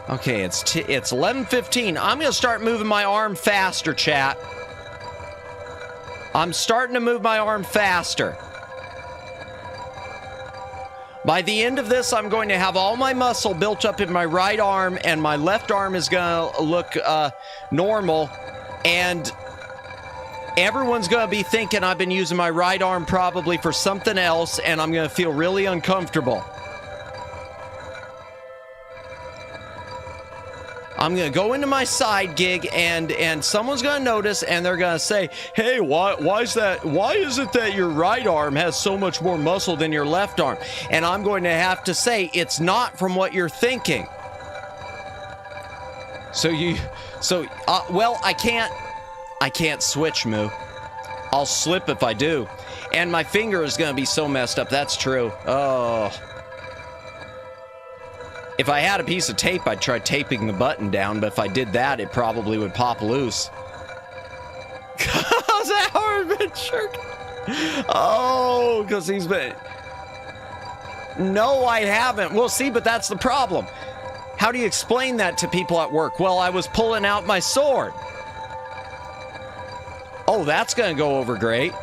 Okay, it's 11:15. I'm going to start moving my arm faster, chat. I'm starting to move my arm faster. By the end of this, I'm going to have all my muscle built up in my right arm, and my left arm is going to look normal, and everyone's going to be thinking I've been using my right arm probably for something else, and I'm going to feel really uncomfortable. I'm going to go into my side gig, and someone's going to notice, and they're going to say, hey, why is it that your right arm has so much more muscle than your left arm? And I'm going to have to say, it's not from what you're thinking. Well, I can't switch, Moo. I'll slip if I do. And my finger is going to be so messed up. That's true. Oh. If I had a piece of tape, I'd try taping the button down, but if I did that, it probably would pop loose. How's that hard been jerking? Oh, because he's been... No, I haven't. Well, see, but that's the problem. How do you explain that to people at work? Well, I was pulling out my sword. Oh, that's going to go over great.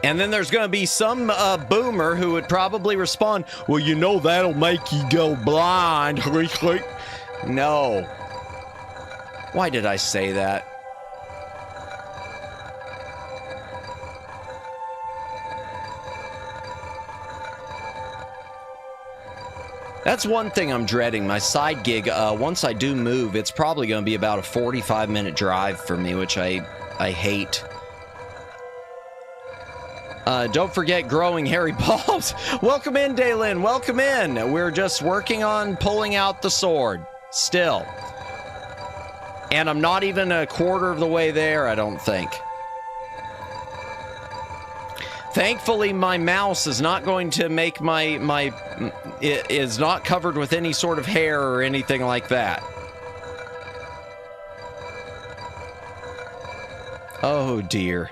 And then there's going to be some boomer who would probably respond, well, you know, that'll make you go blind. No. Why did I say that? That's one thing I'm dreading. My side gig, once I do move, it's probably going to be about a 45-minute drive for me, which I hate. Don't forget growing hairy balls. Welcome in, Daylin. Welcome in. We're just working on pulling out the sword. Still. And I'm not even a quarter of the way there, I don't think. Thankfully, my mouse is not going to make it is not covered with any sort of hair or anything like that. Oh, dear.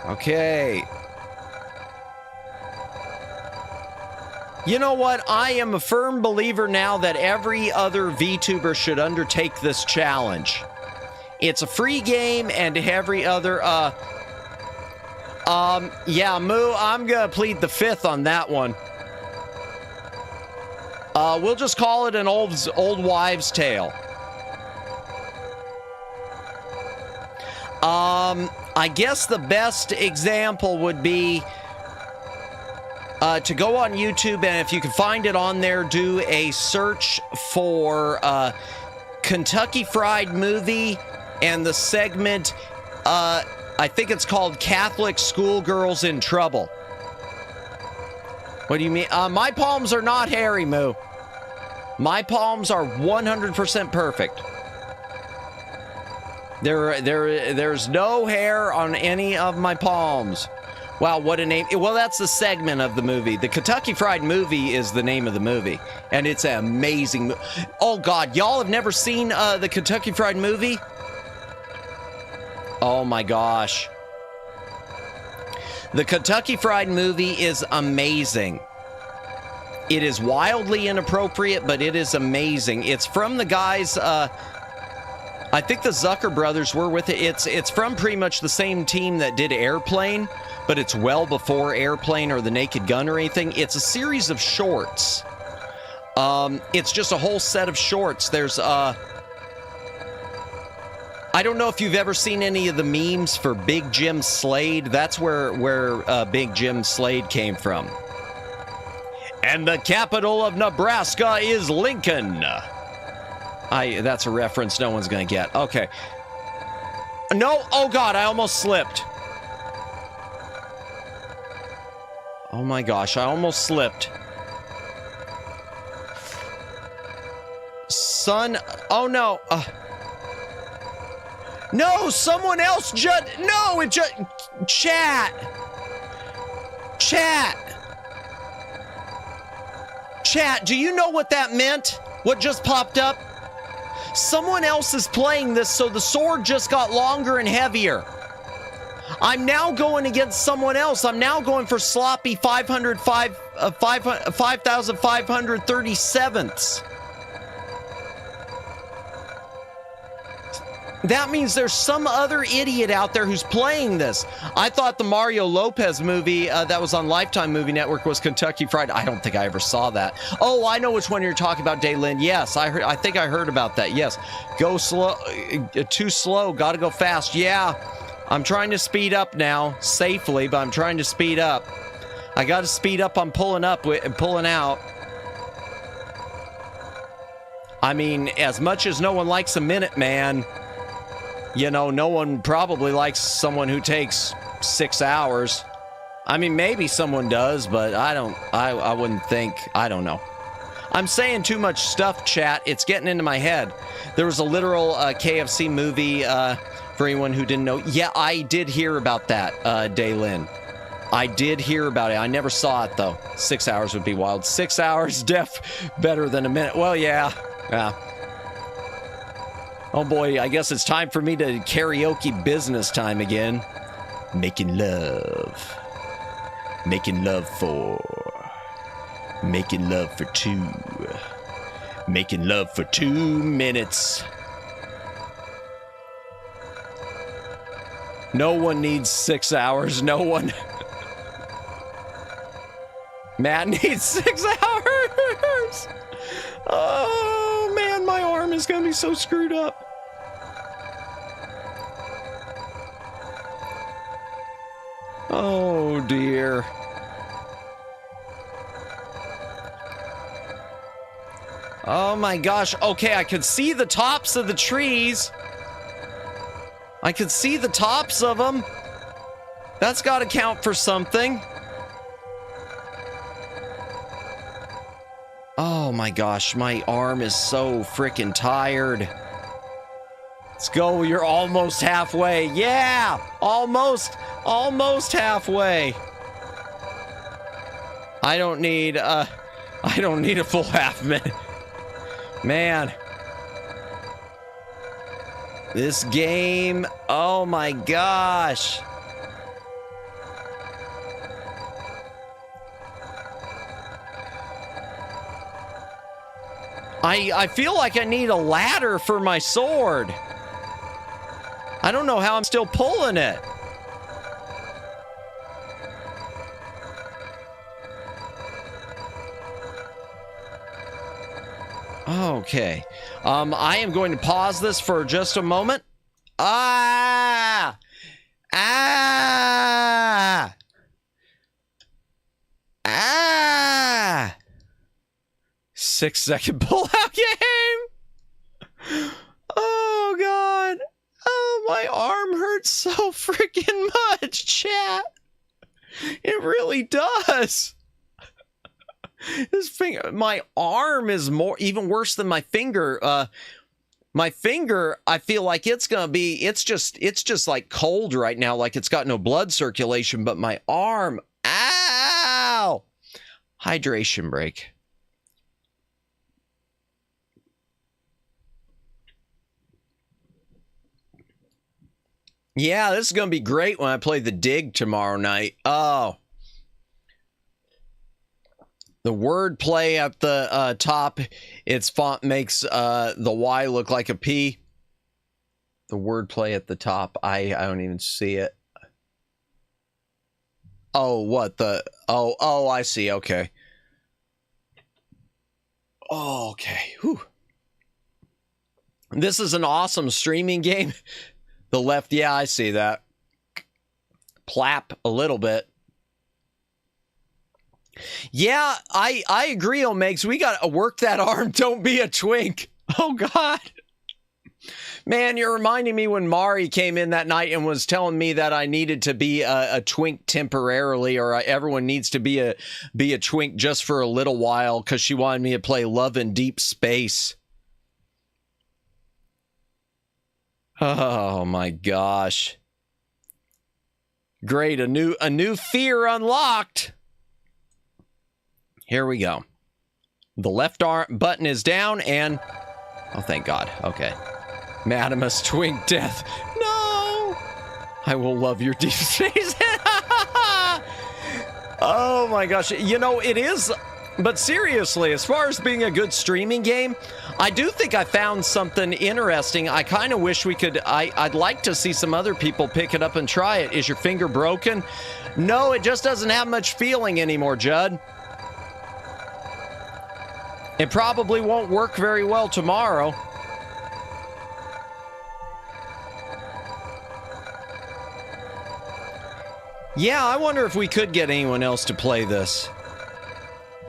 Okay. You know what? I am a firm believer now that every other VTuber should undertake this challenge. It's a free game, and every other, yeah, Moo, I'm gonna plead the fifth on that one. We'll just call it an old wives' tale. I guess the best example would be to go on YouTube, and if you can find it on there, do a search for Kentucky Fried Movie and the segment I think it's called Catholic Schoolgirls in Trouble. What do you mean? My palms are not hairy, Moo. My palms are 100% perfect. There's no hair on any of my palms. Wow, what a name. Well, that's the segment of the movie. The Kentucky Fried Movie is the name of the movie. And it's an amazing Oh, God. Y'all have never seen the Kentucky Fried Movie? Oh, my gosh. The Kentucky Fried Movie is amazing. It is wildly inappropriate, but it is amazing. It's from the guys... I think the Zucker brothers were with it. It's from pretty much the same team that did Airplane, but it's well before Airplane or The Naked Gun or anything. It's a series of shorts. It's just a whole set of shorts. There's I don't know if you've ever seen any of the memes for Big Jim Slade. That's where Big Jim Slade came from. And the capital of Nebraska is Lincoln. That's a reference no one's gonna get. Okay. No, oh God, I almost slipped. Oh my gosh, I almost slipped. Son, oh no. No, someone else no, it just, chat. Chat, do you know what that meant? What just popped up? Someone else is playing this, so the sword just got longer and heavier. I'm now going against someone else. I'm now going for sloppy 5,537ths. That means there's some other idiot out there who's playing this. I thought the Mario Lopez movie that was on Lifetime Movie Network was Kentucky Fried. I don't think I ever saw that. Oh, I know which one you're talking about, Daylin. Yes, I think I heard about that. Yes. Go slow. Too slow. Gotta go fast. Yeah. I'm trying to speed up now. Safely, but I'm trying to speed up. I gotta speed up. I'm pulling up and pulling out. I mean, as much as no one likes a Minute Man, you know, no one probably likes someone who takes 6 hours. I mean, maybe someone does, but I wouldn't think, I don't know. I'm saying too much stuff, chat. It's getting into my head. There was a literal KFC movie, for anyone who didn't know. Yeah, I did hear about that, Daylin. I did hear about it. I never saw it, though. 6 hours would be wild. 6 hours, better than a minute. Well, yeah. Oh boy, I guess it's time for me to karaoke business time again. Making love. Making love for 2. Making love for 2 minutes. No one needs 6 hours. No one. Matt needs 6 hours. Oh man, my arm is gonna be so screwed up. Oh dear. Oh my gosh. Okay, I could see the tops of the trees. I could see the tops of them. That's got to count for something. Oh my gosh, my arm is so freaking tired. Let's go, you're almost halfway. Yeah, almost halfway. I don't need a full half minute. Man. This game, oh my gosh. I feel like I need a ladder for my sword. I don't know how I'm still pulling it. Okay. I am going to pause this for just a moment. Ah! 6-second pull-out game. Oh God. Oh, my arm hurts hurts so freaking much, chat. It really does. This finger, my arm is even worse than my finger. My finger, I feel like it's just like cold right now, like it's got no blood circulation, but my arm, ow! Hydration break. Yeah, this is going to be great when I play the Dig tomorrow night. Oh. The word play at the top, its font makes the Y look like a P. The word play at the top, I don't even see it. Oh, what the? Oh, I see. Okay. Oh, okay. Whew. This is an awesome streaming game. The left, yeah, I see that. Plap a little bit. Yeah, I agree, Omegs. We got to work that arm. Don't be a twink. Oh, God. Man, you're reminding me when Mari came in that night and was telling me that I needed to be a twink temporarily, or everyone needs to be a twink just for a little while, because she wanted me to play Love in Deep Space. Oh, my gosh. Great, a new fear unlocked. Here we go. The left arm button is down and... Oh, thank God. Okay. Madamus Twink Death. No! I will love your deep space. Oh, my gosh. You know, it is... But seriously, as far as being a good streaming game, I do think I found something interesting. I kind of wish we could... I'd like to see some other people pick it up and try it. Is your finger broken? No, it just doesn't have much feeling anymore, Judd. It probably won't work very well tomorrow. Yeah, I wonder if we could get anyone else to play this.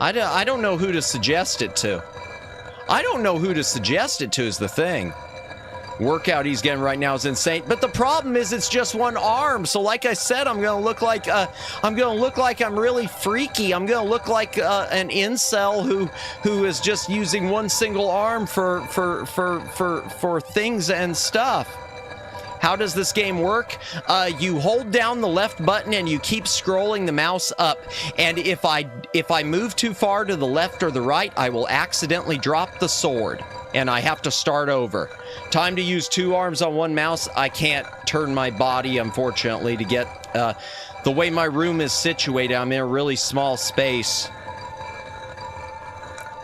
I don't know who to suggest it to. I don't know who to suggest it to is the thing. Workout he's getting right now is insane, but the problem is it's just one arm. So like I said, I'm gonna look like I'm really freaky. I'm gonna look like an incel who is just using one single arm for things and stuff. How does this game work? You hold down the left button and you keep scrolling the mouse up. And if I move too far to the left or the right, I will accidentally drop the sword. And I have to start over. Time to use two arms on one mouse. I can't turn my body, unfortunately, to get... the way my room is situated, I'm in a really small space.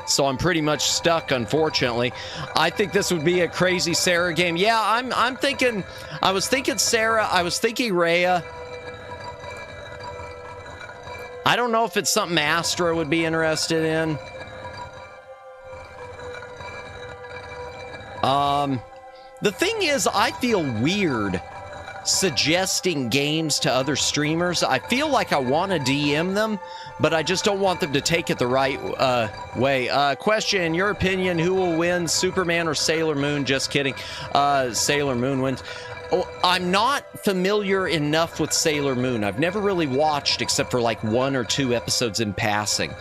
So I'm pretty much stuck, unfortunately. I think this would be a crazy Sarah game. Yeah, I'm thinking... I was thinking Sarah. I was thinking Rhea. I don't know if it's something Astra would be interested in. The thing is, I feel weird suggesting games to other streamers. I feel like I want to DM them, but I just don't want them to take it the right way. Question, in your opinion, who will win, Superman or Sailor Moon? Just kidding. Sailor Moon wins. Oh, I'm not familiar enough with Sailor Moon. I've never really watched except for like 1 or 2 episodes in passing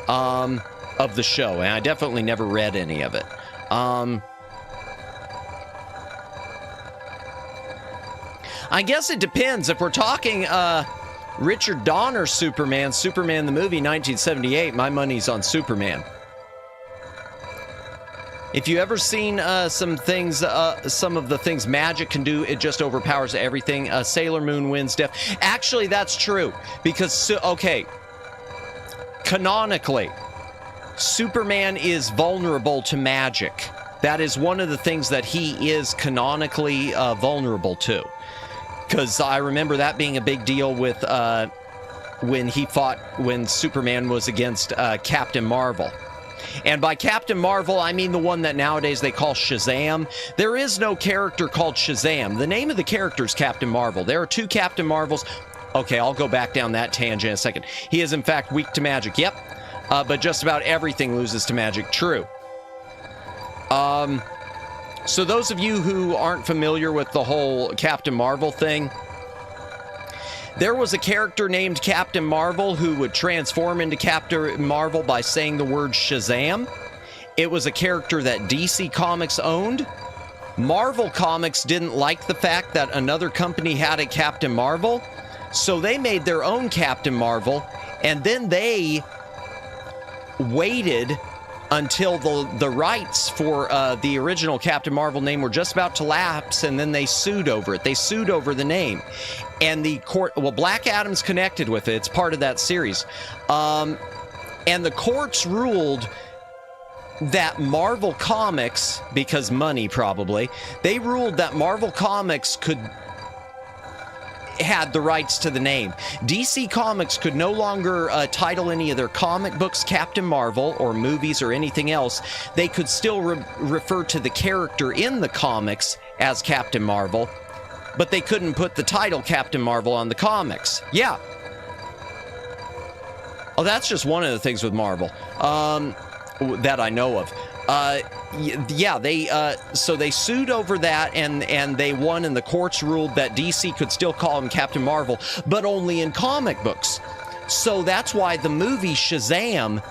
of the show, and I definitely never read any of it. I guess it depends. If we're talking Richard Donner Superman the movie 1978, my money's on Superman. If you ever seen some of the things magic can do, it just overpowers everything. Sailor Moon wins death. Actually, that's true. Because, okay, canonically, Superman is vulnerable to magic. That is one of the things that he is canonically vulnerable to. Because I remember that being a big deal with when Superman was against Captain Marvel. And by Captain Marvel, I mean the one that nowadays they call Shazam. There is no character called Shazam. The name of the character is Captain Marvel. There are 2 Captain Marvels. Okay, I'll go back down that tangent in a second. He is, in fact, weak to magic. Yep. But just about everything loses to magic. True. So those of you who aren't familiar with the whole Captain Marvel thing, there was a character named Captain Marvel who would transform into Captain Marvel by saying the word Shazam. It was a character that DC Comics owned. Marvel Comics didn't like the fact that another company had a Captain Marvel, so they made their own Captain Marvel, and then they waited until the rights for the original Captain Marvel name were just about to lapse, and then they sued over it. They sued over the name. And the court, well, Black Adam's connected with it. It's part of that series. And the courts ruled that Marvel Comics, because money probably, they ruled that Marvel Comics had the rights to the name. DC Comics could no longer title any of their comic books Captain Marvel or movies or anything else. They could still refer to the character in the comics as Captain Marvel, but they couldn't put the title Captain Marvel on the comics. Yeah. Oh, that's just one of the things with Marvel that I know of. Yeah, so they sued over that, and they won, and the courts ruled that DC could still call him Captain Marvel, but only in comic books. So that's why the movie Shazam,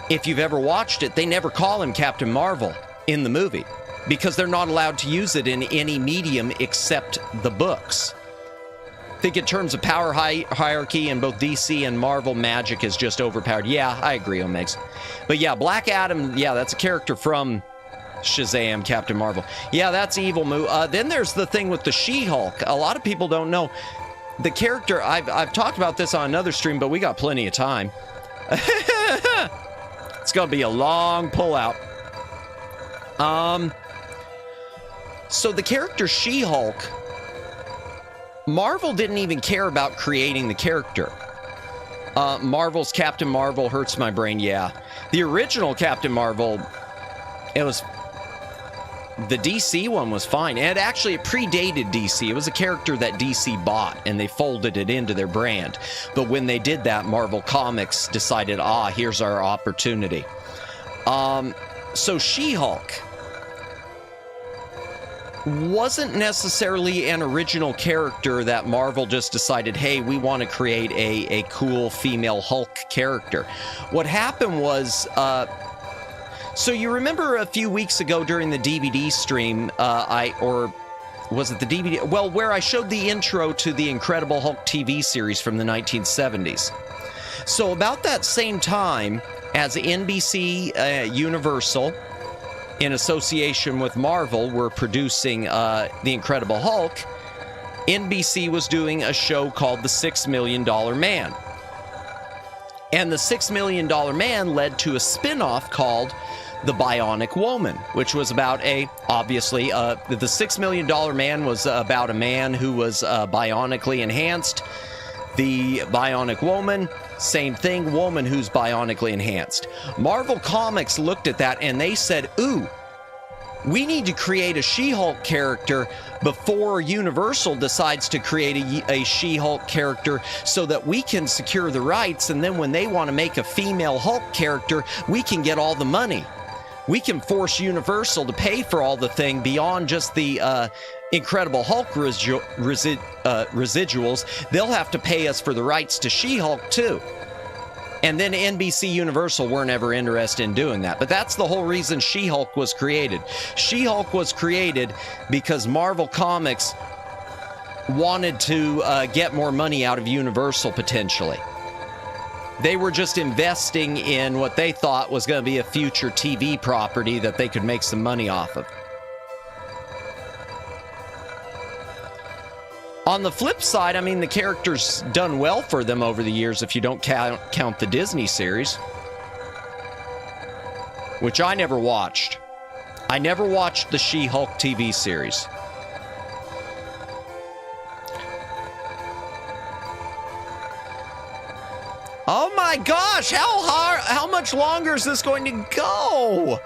if you've ever watched it, they never call him Captain Marvel in the movie, because they're not allowed to use it in any medium except the books. I think in terms of power hierarchy in both DC and Marvel, magic is just overpowered. Yeah, I agree, Omegs. But yeah, Black Adam, yeah, that's a character from Shazam, Captain Marvel. Yeah, that's evil. Then there's the thing with the She-Hulk. A lot of people don't know. The character, I've talked about this on another stream, but we got plenty of time. It's going to be a long pullout. So the character She-Hulk, Marvel didn't even care about creating the character. Marvel's Captain Marvel hurts my brain, yeah. The original Captain Marvel, the DC one was fine. And actually, it predated DC. It was a character that DC bought, and they folded it into their brand. But when they did that, Marvel Comics decided, here's our opportunity. So She-Hulk wasn't necessarily an original character that Marvel just decided, hey, we want to create a cool female Hulk character. What happened was, so you remember a few weeks ago during the DVD stream, was it the DVD? Well, where I showed the intro to the Incredible Hulk TV series from the 1970s. So about that same time, as NBC Universal, in association with Marvel, were producing The Incredible Hulk, NBC was doing a show called The $6 Million Man. And The $6 Million Man led to a spin-off called The Bionic Woman, which was about obviously, the $6 Million Man was about a man who was bionically enhanced. The Bionic Woman, same thing, woman who's bionically enhanced. Marvel Comics looked at that and they said, ooh, we need to create a She-Hulk character before Universal decides to create a She-Hulk character so that we can secure the rights, and then when they want to make a female Hulk character, we can get all the money. We can force Universal to pay for all the thing beyond just the Incredible Hulk residuals. They'll have to pay us for the rights to She-Hulk too. And then NBC Universal weren't ever interested in doing that. But that's the whole reason She-Hulk was created. She-Hulk was created because Marvel Comics wanted to get more money out of Universal potentially. They were just investing in what they thought was going to be a future TV property that they could make some money off of. On the flip side, I mean, the character's done well for them over the years if you don't count the Disney series, which I never watched. I never watched the She-Hulk TV series. Oh my gosh, how much longer is this going to go?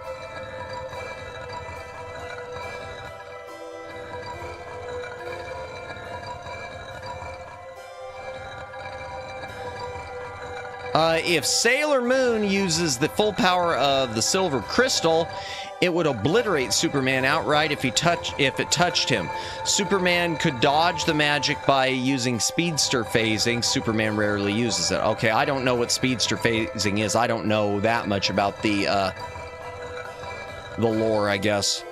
If Sailor Moon uses the full power of the silver crystal, it would obliterate Superman outright if it touched him. Superman could dodge the magic by using speedster phasing. Superman rarely uses it. Okay, I don't know what speedster phasing is. I don't know that much about the lore, I guess.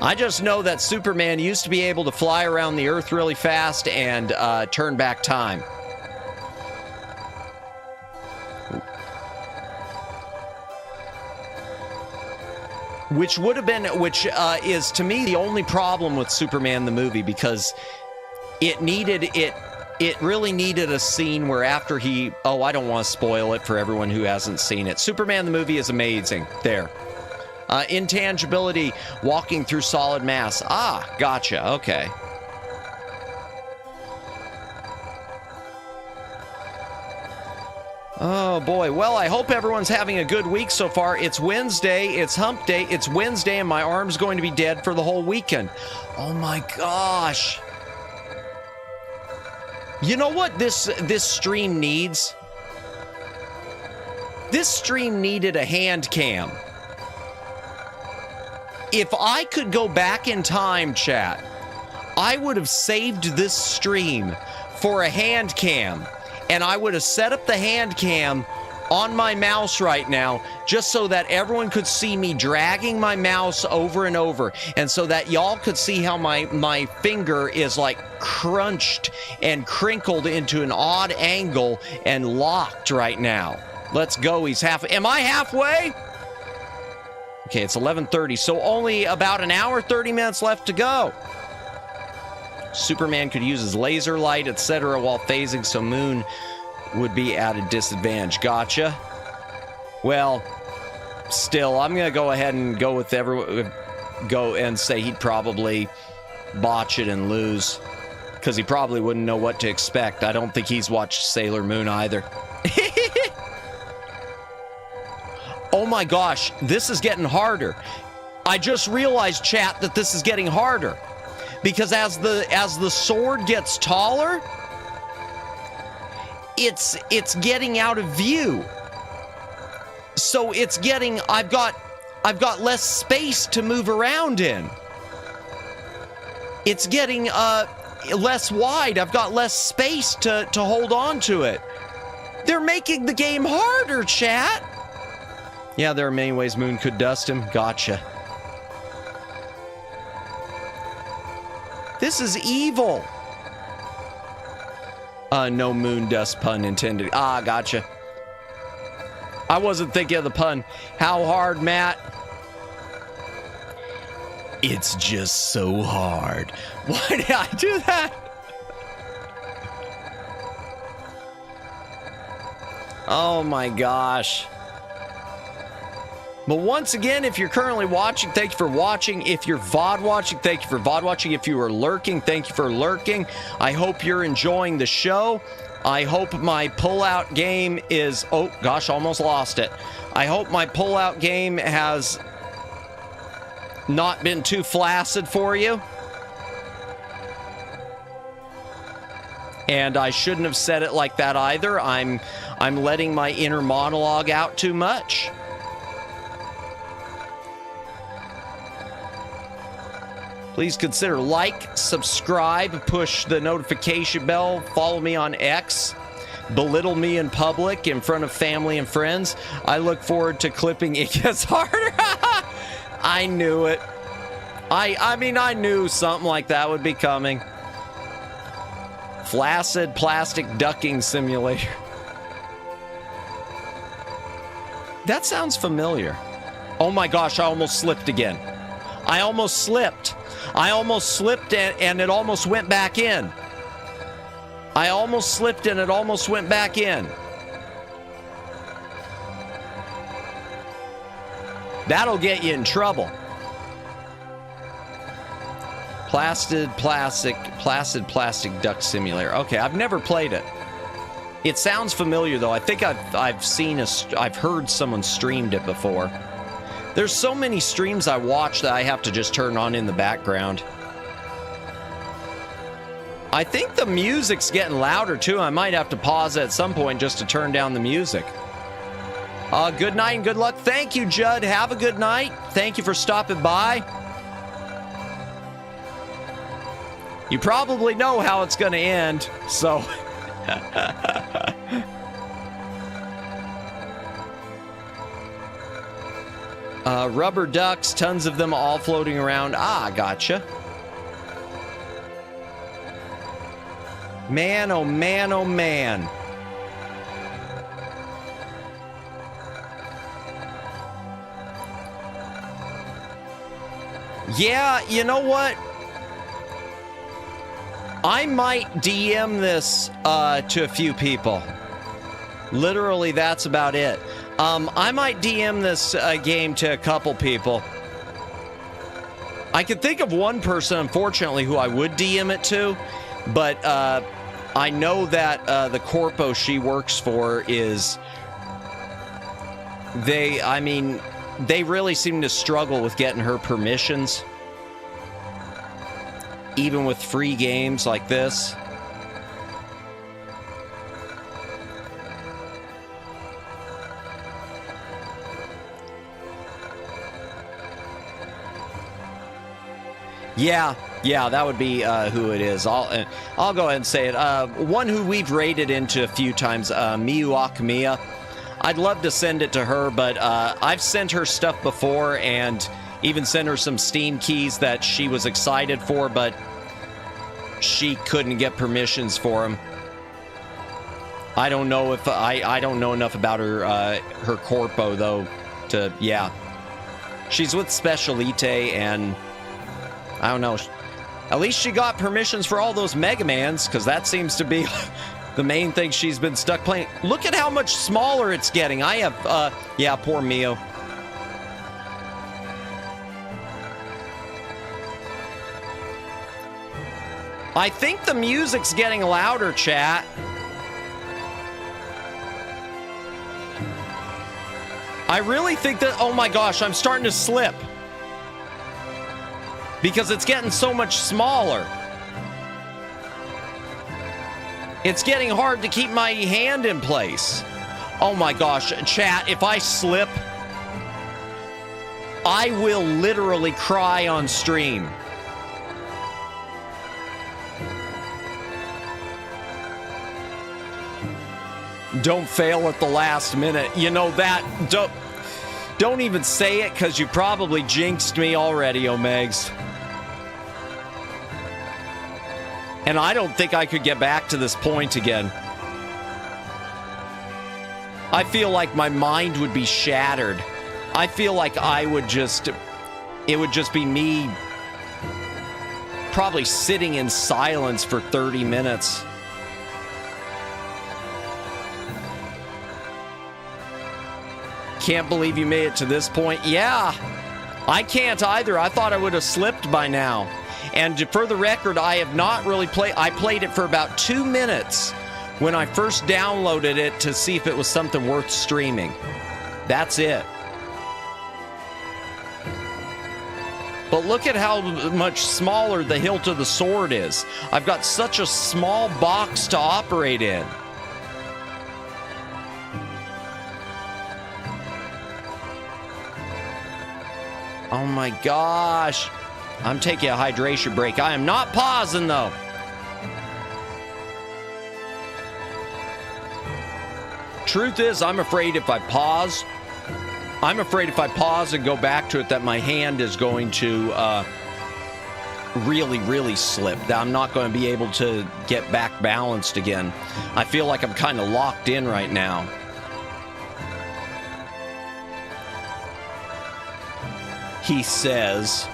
I just know that Superman used to be able to fly around the Earth really fast and turn back time. Which is to me the only problem with Superman the movie, because it really needed a scene where after I don't want to spoil it for everyone who hasn't seen it. Superman the movie is amazing. There. Intangibility, walking through solid mass. Ah, gotcha. Okay. Oh boy, well, I hope everyone's having a good week so far. It's Wednesday, it's hump day, it's Wednesday, and my arm's going to be dead for the whole weekend. Oh my gosh. You know what this stream needs? This stream needed a hand cam. If I could go back in time, chat, I would have saved this stream for a hand cam. And I would have set up the hand cam on my mouse right now, just so that everyone could see me dragging my mouse over and over, and so that y'all could see how my finger is like crunched and crinkled into an odd angle and locked right now. Let's go. He's half. Am I halfway? Okay, it's 11:30, so only about an hour, 30 minutes left to go. Superman could use his laser light, etc., while phasing, so Moon would be at a disadvantage. Gotcha. Well, still, I'm gonna go ahead and go and say he'd probably botch it and lose, because he probably wouldn't know what to expect. I don't think he's watched Sailor Moon either. Oh my gosh, this is getting harder. I just realized, chat, that this is getting harder. Because as the sword gets taller, it's getting out of view. So it's getting I've got less space to move around in. It's getting less wide. I've got less space to hold on to it. They're making the game harder, chat. Yeah, there are many ways Moon could dust him. Gotcha. This is evil. No moon dust pun intended. Ah, gotcha. I wasn't thinking of the pun. How hard, Matt? It's just so hard. Why did I do that? Oh my gosh. But once again, if you're currently watching, thank you for watching. If you're VOD watching, thank you for VOD watching. If you are lurking, thank you for lurking. I hope you're enjoying the show. I hope my pullout game is... Oh, gosh, almost lost it. I hope my pullout game has not been too flaccid for you. And I shouldn't have said it like that either. I'm letting my inner monologue out too much. Please consider like, subscribe, push the notification bell, follow me on X, belittle me in public in front of family and friends. I look forward to clipping It Gets Harder. I knew it. I mean, I knew something like that would be coming. Flaccid plastic ducking simulator. That sounds familiar. Oh my gosh, I almost slipped again. I almost slipped. I almost slipped and it almost went back in. I almost slipped and it almost went back in. That'll get you in trouble. Placid plastic duct simulator. Okay, I've never played it. It sounds familiar though. I think I've heard someone streamed it before. There's so many streams I watch that I have to just turn on in the background. I think the music's getting louder too. I might have to pause at some point just to turn down the music. Good night and good luck. Thank you, Judd. Have a good night. Thank you for stopping by. You probably know how it's going to end, so... Rubber ducks, tons of them all floating around. Ah, gotcha. Man, oh man, oh man. Yeah, you know what? I might DM this to a few people. Literally, that's about it. I might DM this game to a couple people. I could think of one person, unfortunately, who I would DM it to, but I know that the corpo she works for is... They really seem to struggle with getting her permissions. Even with free games like this. Yeah, that would be who it is. I'll go ahead and say it. One who we've raided into a few times, Miyu Akamiya. I'd love to send it to her, but I've sent her stuff before and even sent her some Steam keys that she was excited for, but she couldn't get permissions for them. I don't know if I don't know enough about her corpo though to She's with Specialite and I don't know. At least she got permissions for all those Mega Mans, because that seems to be the main thing she's been stuck playing. Look at how much smaller it's getting. I have, poor Mio. I think the music's getting louder, chat. I really think that, oh my gosh, I'm starting to slip. Because it's getting so much smaller. It's getting hard to keep my hand in place. Oh my gosh, chat, if I slip, I will literally cry on stream. Don't fail at the last minute. You know that, don't even say it, because you probably jinxed me already, Omegs. And I don't think I could get back to this point again. I feel like my mind would be shattered. I feel like it would just be me probably sitting in silence for 30 minutes. Can't believe you made it to this point. Yeah, I can't either. I thought I would have slipped by now. And for the record, I have not really played. I played it for about 2 minutes when I first downloaded it to see if it was something worth streaming. That's it. But look at how much smaller the hilt of the sword is. I've got such a small box to operate in. Oh my gosh. I'm taking a hydration break. I am not pausing, though. Truth is, I'm afraid if I pause and go back to it, that my hand is going to really, really slip. That I'm not going to be able to get back balanced again. I feel like I'm kind of locked in right now. He says...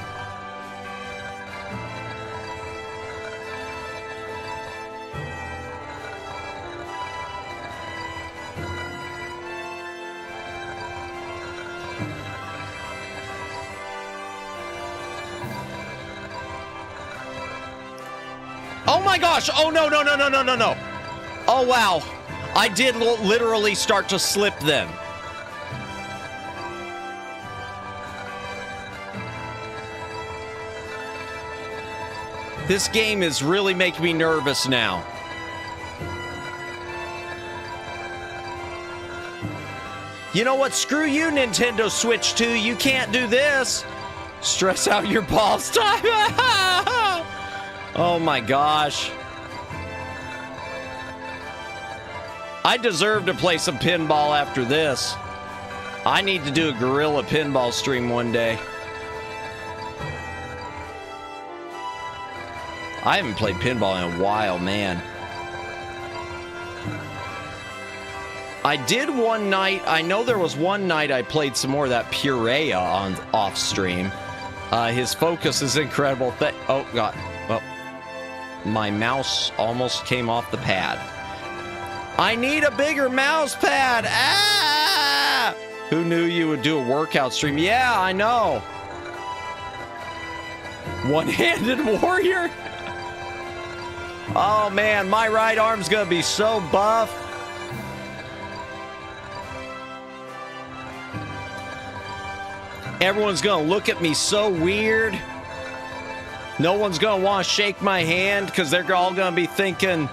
Oh my gosh! Oh no, no, no, no, no, no, no! Oh wow! I did literally start to slip then. This game is really making me nervous now. You know what? Screw you, Nintendo Switch 2. You can't do this. Stress out your balls time. Oh my gosh. I deserve to play some pinball after this. I need to do a gorilla pinball stream one day. I haven't played pinball in a while, man. I did one night. I know there was one night I played some more of that Purea on off stream. His focus is incredible. Oh god. Well, my mouse almost came off the pad. I need a bigger mouse pad. Ah! Who knew you would do a workout stream? Yeah, I know. One-handed warrior. Oh man, my right arm's gonna be so buff. Everyone's gonna look at me so weird. No one's gonna want to shake my hand because they're all gonna be thinking,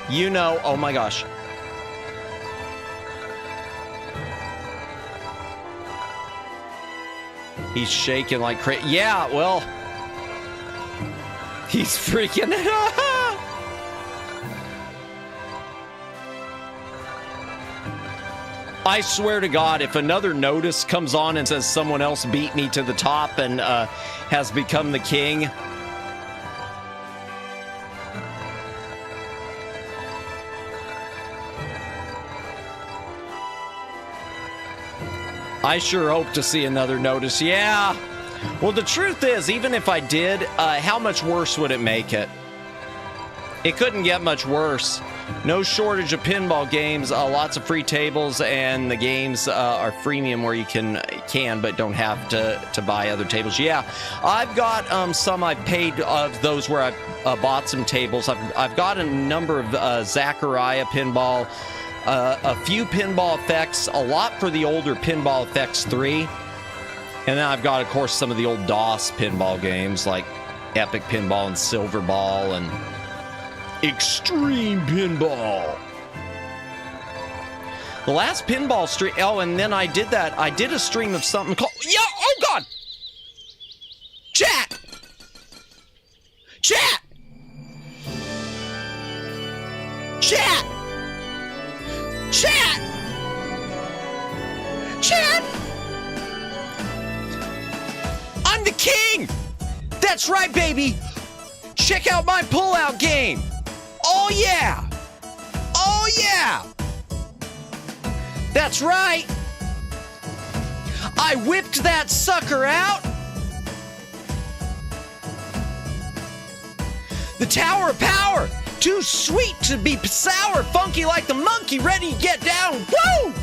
you know, oh my gosh. He's shaking like crazy. Yeah, well, he's freaking out. I swear to God, if another notice comes on and says someone else beat me to the top and has become the king, I sure hope to see another notice. Yeah. Well, the truth is, even if I did, how much worse would it make it? It couldn't get much worse. No shortage of pinball games, lots of free tables, and the games are freemium where you can but don't have to buy other tables. Yeah, I've got some I paid of those where I've bought some tables. I've got a number of Zachariah pinball, a few pinball effects, a lot for the older Pinball Effects 3. And then I've got, of course, some of the old DOS pinball games like Epic Pinball and Silver Ball and Extreme Pinball. The last pinball stream. Oh, and then I did a stream of something called. Yeah. Oh God. Chat. Chat. Chat. Chat. Chat. I'm the king. That's right, baby. Check out my pullout game. Oh, yeah. Oh, yeah. That's right. I whipped that sucker out. The Tower of Power. Too sweet to be sour. Funky like the monkey. Ready to get down. Woo!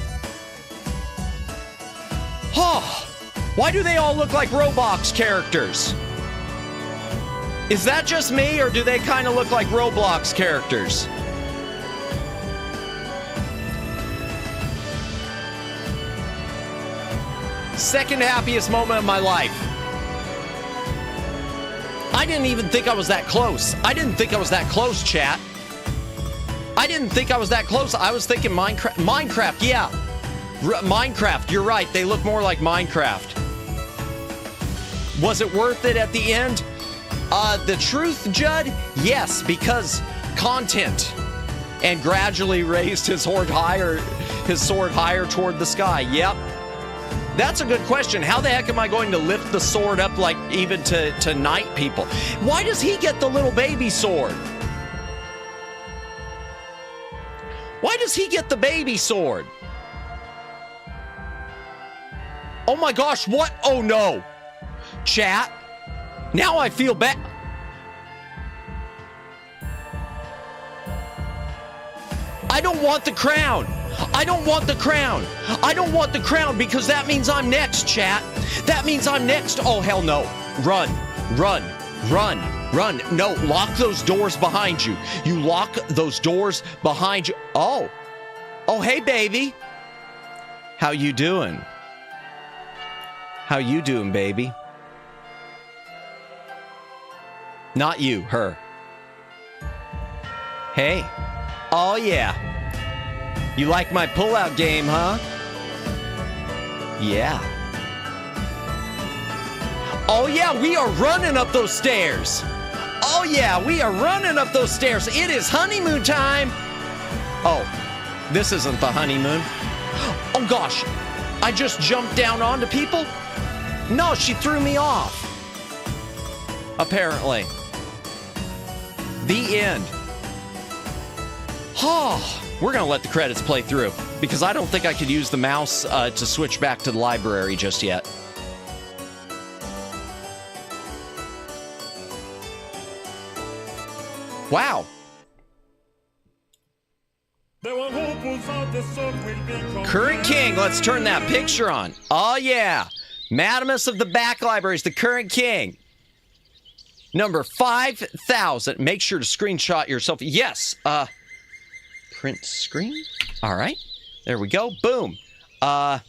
Oh, why do they all look like Roblox characters? Is that just me, or do they kind of look like Roblox characters? Second happiest moment of my life. I didn't even think I was that close. I didn't think I was that close, chat. I didn't think I was that close. I was thinking Minecraft. Minecraft, yeah. Minecraft, you're right. They look more like Minecraft. Was it worth it at the end? The truth, Judd? Yes, because content. And gradually raised his sword higher toward the sky. Yep. That's a good question. How the heck am I going to lift the sword up, like, even to knight people? Why does he get the little baby sword? Why does he get the baby sword? Oh my gosh, what? Oh no. Chat. Now I feel bad. I don't want the crown. I don't want the crown. I don't want the crown because that means I'm next, chat. That means I'm next. Oh, hell no. Run, run, run, run. No, lock those doors behind you. You lock those doors behind you. Oh. Oh, hey, baby. How you doing? How you doing, baby? Not you, her. Hey. Oh, yeah. You like my pullout game, huh? Yeah. Oh, yeah, we are running up those stairs. Oh, yeah, we are running up those stairs. It is honeymoon time. Oh, this isn't the honeymoon. Oh, gosh. I just jumped down onto people? No, she threw me off. Apparently. The end. Oh, we're going to let the credits play through because I don't think I could use the mouse to switch back to the library just yet. Wow. Current king, let's turn that picture on. Oh, yeah. Madamus of the back library is the current king. Number 5,000. Make sure to screenshot yourself. Yes. Print screen. All right. There we go. Boom. In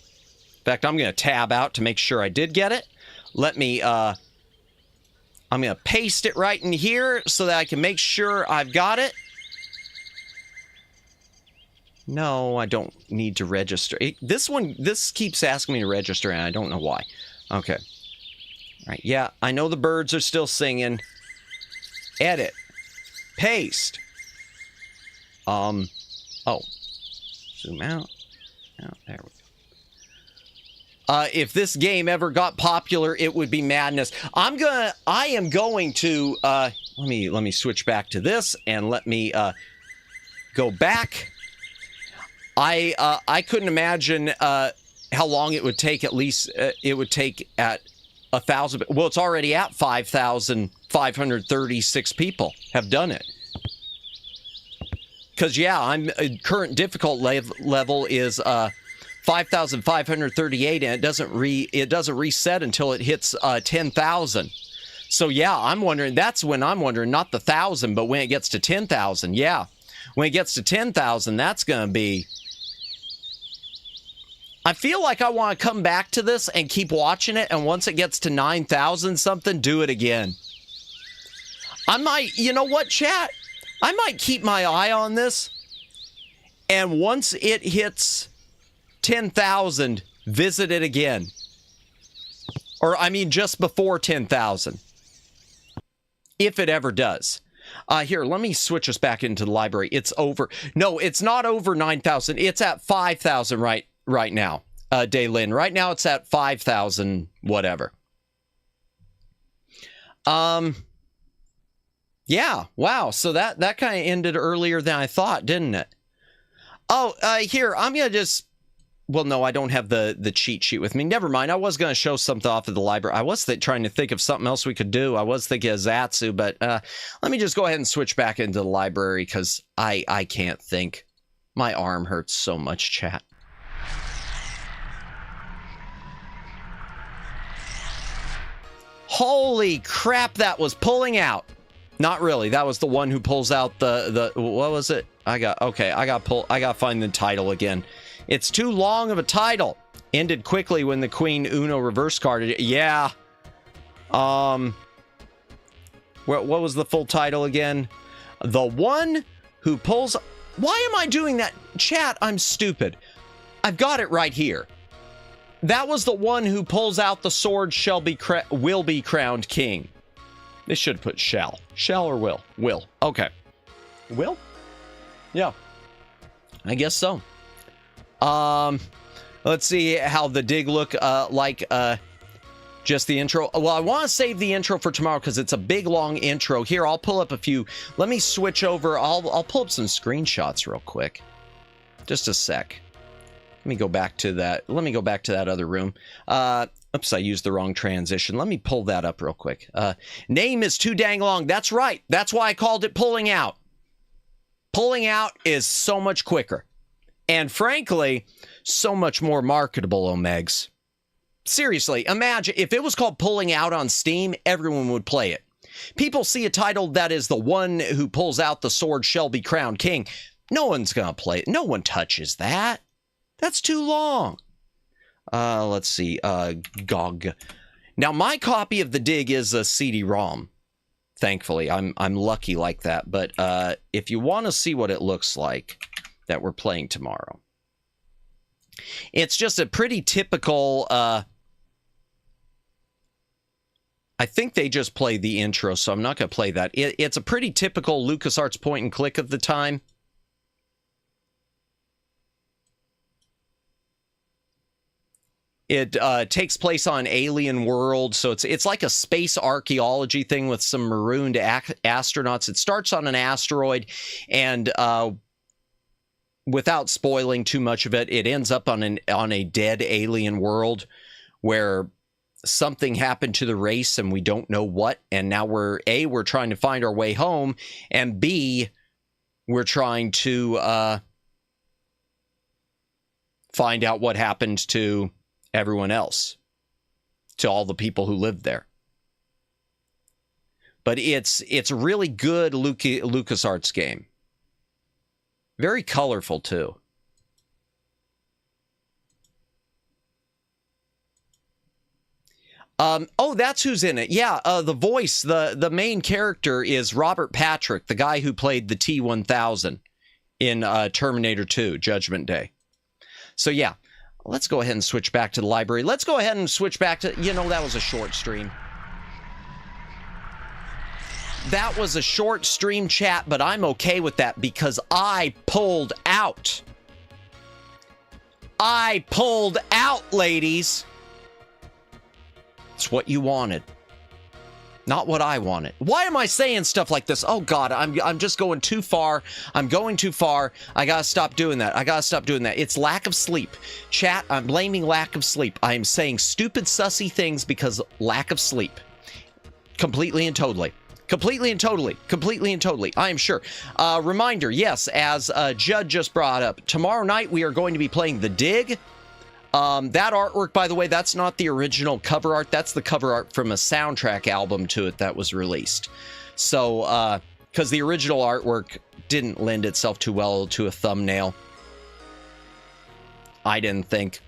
fact, I'm going to tab out to make sure I did get it. Let me, I'm going to paste it right in here so that I can make sure I've got it. No, I don't need to register. This keeps asking me to register, and I don't know why. Okay. All right, yeah, I know the birds are still singing. Edit. Paste. Oh. Zoom out. Oh, there we go. If this game ever got popular, it would be madness. I am going to, let me switch back to this, and let me, go back. I couldn't imagine how long it would take. At least it would take at 1,000. Well, it's already at 5,536 people have done it. Because yeah, current difficult level is 5,538, and it doesn't reset until it hits 10,000. So yeah, I'm wondering. That's when I'm wondering, not the 1,000, but when it gets to 10,000. Yeah, when it gets to 10,000, that's gonna be. I feel like I want to come back to this and keep watching it, and once it gets to 9,000 something, do it again. I might, you know what, chat? I might keep my eye on this, and once it hits 10,000, visit it again. Or, I mean, just before 10,000. If it ever does. Here, let me switch us back into the library. It's over. No, it's not over 9,000. It's at 5,000 right now, Daylin. Right now it's at 5,000 whatever. Yeah, wow. So that kind of ended earlier than I thought, didn't it? Oh, here, I'm going to just... Well, no, I don't have the cheat sheet with me. Never mind. I was going to show something off of the library. I was trying to think of something else we could do. I was thinking of Zatsu, but let me just go ahead and switch back into the library because I can't think. My arm hurts so much, chat. Holy crap, that was pulling out. Not really. That was the one who pulls out the what was it? I got to find the title again. It's too long of a title. Ended quickly when the Queen Uno reverse carded it. Yeah. What was the full title again? The one who pulls... Why am I doing that? Chat, I'm stupid. I've got it right here. That was the one who pulls out the sword will be crowned king. They should put shall. Shall or will? Will. Okay. Will? Yeah. I guess so. Let's see how the dig look like just the intro. Well, I want to save the intro for tomorrow because it's a big long intro. Here, I'll pull up a few. Let me switch over. I'll pull up some screenshots real quick. Just a sec. Let me go back to that. Let me go back to that other room. Oops, I used the wrong transition. Let me pull that up real quick. Name is too dang long. That's right. That's why I called it pulling out. Pulling out is so much quicker. And frankly, so much more marketable, Omegs. Seriously, imagine if it was called Pulling Out on Steam, everyone would play it. People see a title that is the one who pulls out the sword shall be crowned king. No one's going to play it. No one touches that. That's too long. Let's see. GOG. Now, my copy of the dig is a CD-ROM. Thankfully, I'm lucky like that. But if you want to see what it looks like that we're playing tomorrow, it's just a pretty typical. I think they just played the intro, so I'm not going to play that. It's a pretty typical LucasArts point and click of the time. It takes place on alien world, so it's like a space archaeology thing with some marooned astronauts. It starts on an asteroid, and without spoiling too much of it, it ends up on a dead alien world where something happened to the race and we don't know what, and now we're trying to find our way home, and B, we're trying to find out what happened to everyone else, to all the people who lived there. But it's a really good LucasArts game. Very colorful too. Oh, that's who's in it. Yeah, the voice, the main character is Robert Patrick, the guy who played the T-1000 in Terminator 2, Judgment Day. So yeah, let's go ahead and switch back to the library. Let's go ahead and switch back to, that was a short stream. That was a short stream, chat, but I'm okay with that because I pulled out. I pulled out, ladies. It's what you wanted, not what I wanted. Why am I saying stuff like this? Oh God, I'm just going too far. I'm going too far. I gotta stop doing that. I gotta stop doing that. It's lack of sleep. Chat, I'm blaming lack of sleep. I am saying stupid, sussy things because lack of sleep. Completely and totally. Completely and totally. Completely and totally. I am sure. Reminder, yes, as Judd just brought up, tomorrow night we are going to be playing The Dig. That artwork, by the way, that's not the original cover art. That's the cover art from a soundtrack album to it that was released. So, because the original artwork didn't lend itself too well to a thumbnail. I didn't think.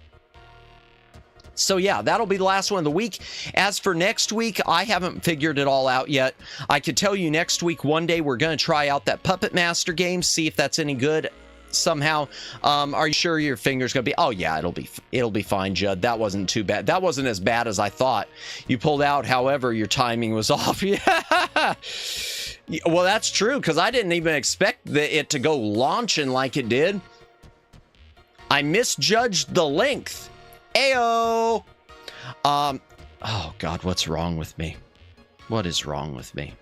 So yeah, that'll be the last one of the week. As for next week, I haven't figured it all out yet. I could tell you next week, one day, we're going to try out that Puppet Master game, see if that's any good. Somehow, are you sure your finger's gonna be? Oh yeah, it'll be fine, Judd. That wasn't too bad. That wasn't as bad as I thought. You pulled out, however, your timing was off. Yeah. Well, that's true because I didn't even expect it to go launching like it did. I misjudged the length. Ayo. Oh God, what's wrong with me? What is wrong with me?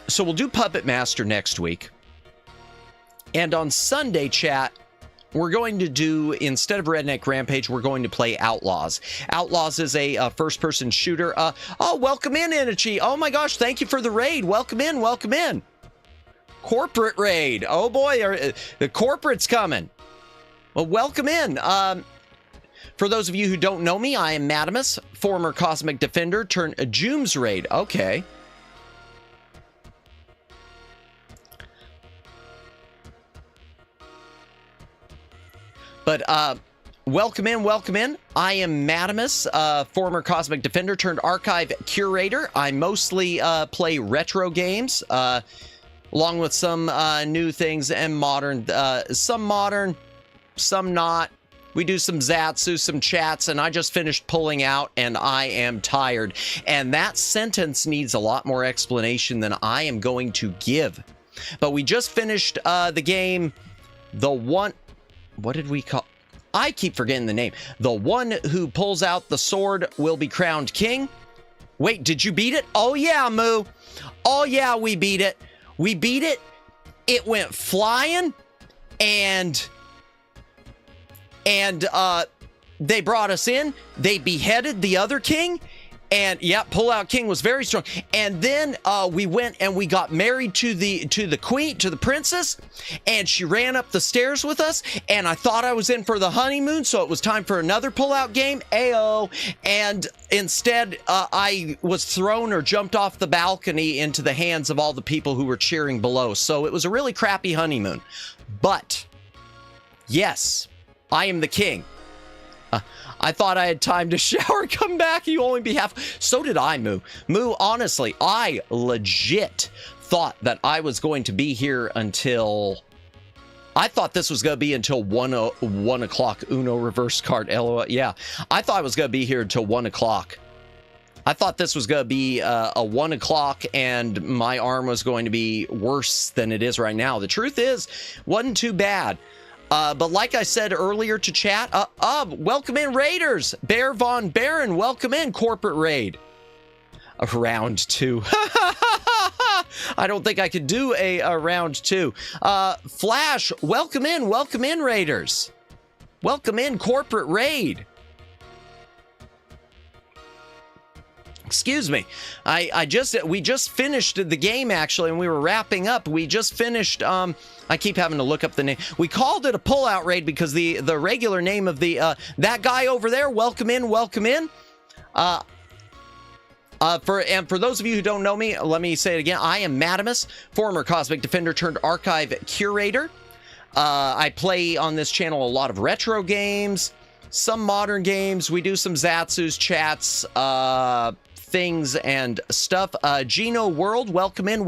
So we'll do Puppet Master next week. And on Sunday, chat, we're going to do, instead of Redneck Rampage, we're going to play Outlaws. Outlaws is a first-person shooter. Oh, welcome in, Inichi. Oh my gosh, thank you for the raid. Welcome in, welcome in. Corporate raid. Oh boy, the corporate's coming. Well, welcome in. For those of you who don't know me, I am Madamus, former Cosmic Defender turned Jooms raid. Okay. But welcome in, welcome in. I am Madamus, former Cosmic Defender turned Archive Curator. I mostly play retro games, along with some new things and modern, some not. We do some Zatsu, some chats, and I just finished pulling out, and I am tired. And that sentence needs a lot more explanation than I am going to give. But we just finished the game, the one... What did we call? I keep forgetting the name. The one who pulls out the sword will be crowned king. Wait, did you beat it? Oh yeah, Moo. Oh yeah, we beat it. We beat it. It went flying, and they brought us in. They beheaded the other king. And yeah, Pullout King was very strong. And then we went and we got married to the queen, to the princess, and she ran up the stairs with us. And I thought I was in for the honeymoon, so it was time for another pullout game. Ayo! And instead, I was thrown or jumped off the balcony into the hands of all the people who were cheering below. So it was a really crappy honeymoon. But yes, I am the king. I thought I had time to shower, come back, you only be half. So did I, Moo. Moo, honestly, I legit thought that I was going to be here until... I thought this was going to be until 1 o'clock. Uno reverse card, LOL. Yeah, I thought I was going to be here until 1 o'clock. I thought this was going to be a 1 o'clock and my arm was going to be worse than it is right now. The truth is, wasn't too bad. But like I said earlier to chat, welcome in Raiders. Bear Von Baron, welcome in Corporate Raid. Round 2. I don't think I could do a round 2. Flash, welcome in Raiders. Welcome in Corporate Raid. Excuse me. We just finished the game actually, and we were wrapping up. We just finished. I keep having to look up the name. We called it a pullout raid because the regular name of the that guy over there. Welcome in. For those of you who don't know me, let me say it again. I am Madamus, former Cosmic Defender turned archive curator. I play on this channel a lot of retro games, some modern games. We do some Zatsus, chats, things and stuff. Geno World, welcome in.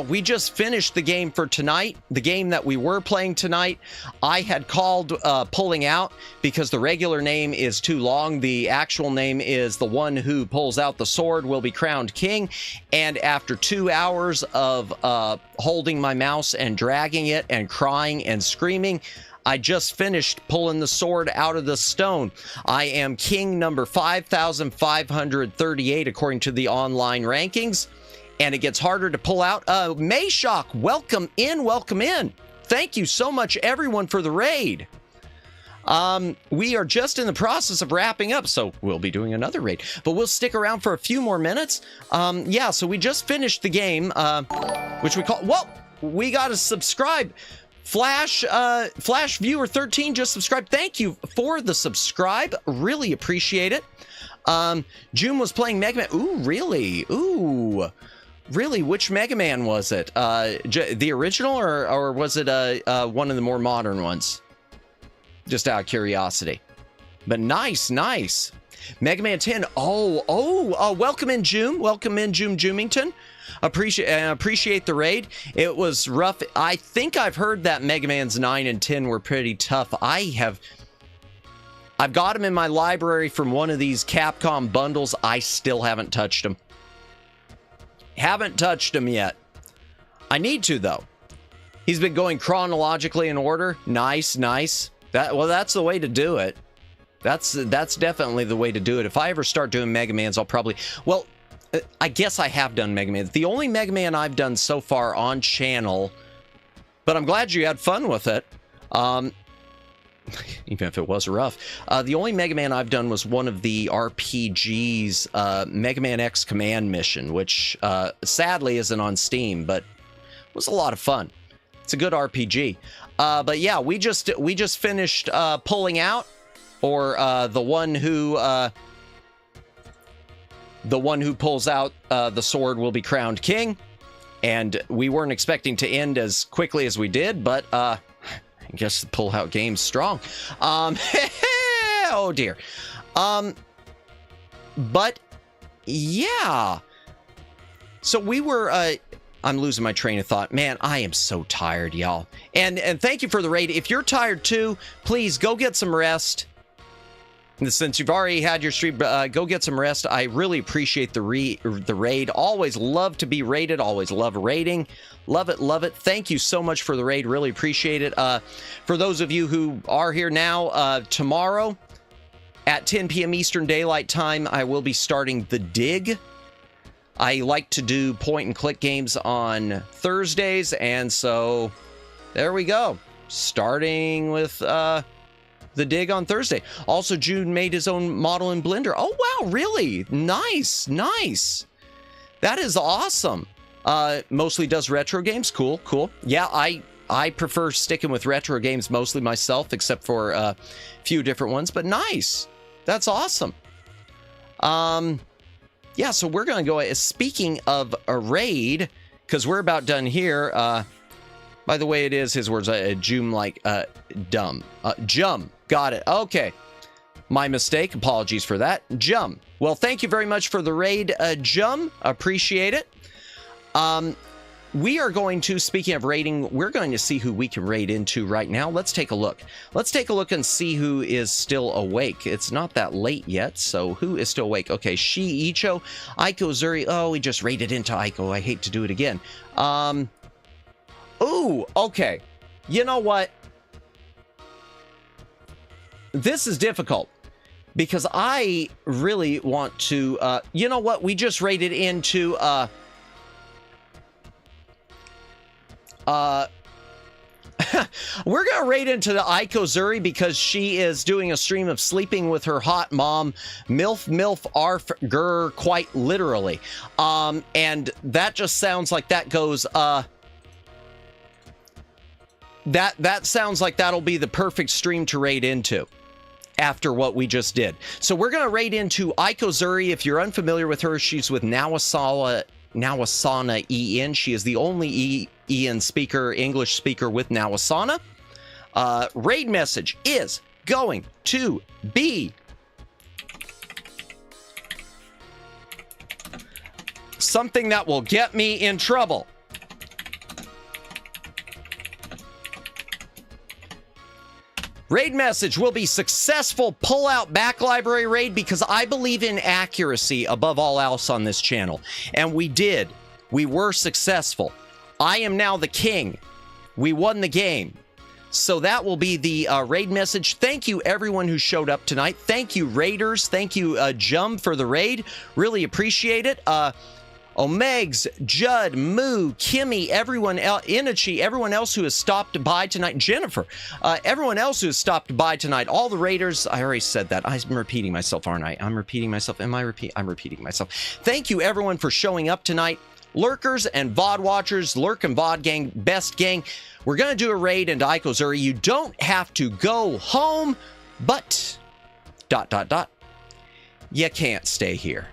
We just finished the game for tonight, the game that we were playing tonight. I had called pulling out because the regular name is too long. The actual name is the one who pulls out the sword will be crowned king. And after 2 hours of holding my mouse and dragging it and crying and screaming, I just finished pulling the sword out of the stone. I am king number 5,538 according to the online rankings. And it gets harder to pull out. Mayshock, welcome in. Thank you so much, everyone, for the raid. We are just in the process of wrapping up, so we'll be doing another raid. But we'll stick around for a few more minutes. Yeah, so we just finished the game, which we call... Whoa! We got to subscribe. Flash Viewer 13 just subscribed. Thank you for the subscribe. Really appreciate it. June was playing Mega Man. Ooh, really? Ooh. Really? Which Mega Man was it? The original or was it one of the more modern ones? Just out of curiosity. But nice. Mega Man 10. Welcome in, June. Welcome in, Jumington. Appreciate the raid. It was rough. I think I've heard that Mega Man's 9 and 10 were pretty tough. I've got them in my library from one of these Capcom bundles. I still haven't touched them. Haven't touched them yet. I need to, though. He's been going chronologically in order. Nice. That's the way to do it. That's definitely the way to do it. If I ever start doing Mega Mans, I'll probably... Well, I guess I have done Mega Man. The only Mega Man I've done so far on channel, but I'm glad you had fun with it. Even if it was rough. The only Mega Man I've done was one of the RPGs, Mega Man X Command Mission, which sadly isn't on Steam, but was a lot of fun. It's a good RPG. But yeah, we just finished pulling out, or the one who pulls out the sword will be crowned king. And we weren't expecting to end as quickly as we did, but I guess the pull-out game's strong. Oh dear. But yeah. So we were I'm losing my train of thought. Man, I am so tired, y'all. And thank you for the raid. If you're tired too, please go get some rest. Since you've already had your stream, go get some rest. I really appreciate the raid. Always love to be raided. Always love raiding. Love it. Thank you so much for the raid. Really appreciate it. For those of you who are here now, tomorrow at 10 p.m. Eastern Daylight Time, I will be starting The Dig. I like to do point-and-click games on Thursdays, and so there we go. Starting with... The Dig on Thursday. Also, June made his own model in Blender. Oh, wow, really? Nice. That is awesome. Mostly does retro games. Cool. Yeah, I prefer sticking with retro games mostly myself, except for a few different ones, but nice. That's awesome. Yeah, so we're going to go... Speaking of a raid, because we're about done here, by the way, it is his words, Jum like, dumb. Jum. Got it. Okay. My mistake. Apologies for that. Jum. Well, thank you very much for the raid, Jum. Appreciate it. We are going to, speaking of raiding, we're going to see who we can raid into right now. Let's take a look. Let's take a look and see who is still awake. It's not that late yet, so who is still awake? Okay, Icho, Aiko Zuri. Oh, we just raided into Aiko. I hate to do it again. Ooh, okay. You know what? This is difficult because I really want to, you know what? We just raided into, we're gonna raid into the Aiko Zuri because she is doing a stream of sleeping with her hot mom, MILF ARF GER, quite literally. And that just sounds like that goes, that sounds like that'll be the perfect stream to raid into after what we just did. So we're gonna raid into Aiko Zuri. If you're unfamiliar with her, she's with Nawasana EN. She is the only EN speaker, English speaker with Nawasana. Raid message is going to be something that will get me in trouble. Raid message will be successful pull-out back library raid because I believe in accuracy above all else on this channel. And we did. We were successful. I am now the king. We won the game. So that will be the raid message. Thank you, everyone who showed up tonight. Thank you, raiders. Thank you, Jum, for the raid. Really appreciate it. Omegs, Judd, Moo, Kimmy, everyone else, Inachi, everyone else who has stopped by tonight, Jennifer, everyone else who has stopped by tonight, all the raiders. I already said that. I'm repeating myself, aren't I? I'm repeating myself. I'm repeating myself. Thank you, everyone, for showing up tonight. Lurkers and VOD watchers, Lurk and VOD gang, best gang. We're going to do a raid into Aiko Zuri. You don't have to go home, but ... you can't stay here.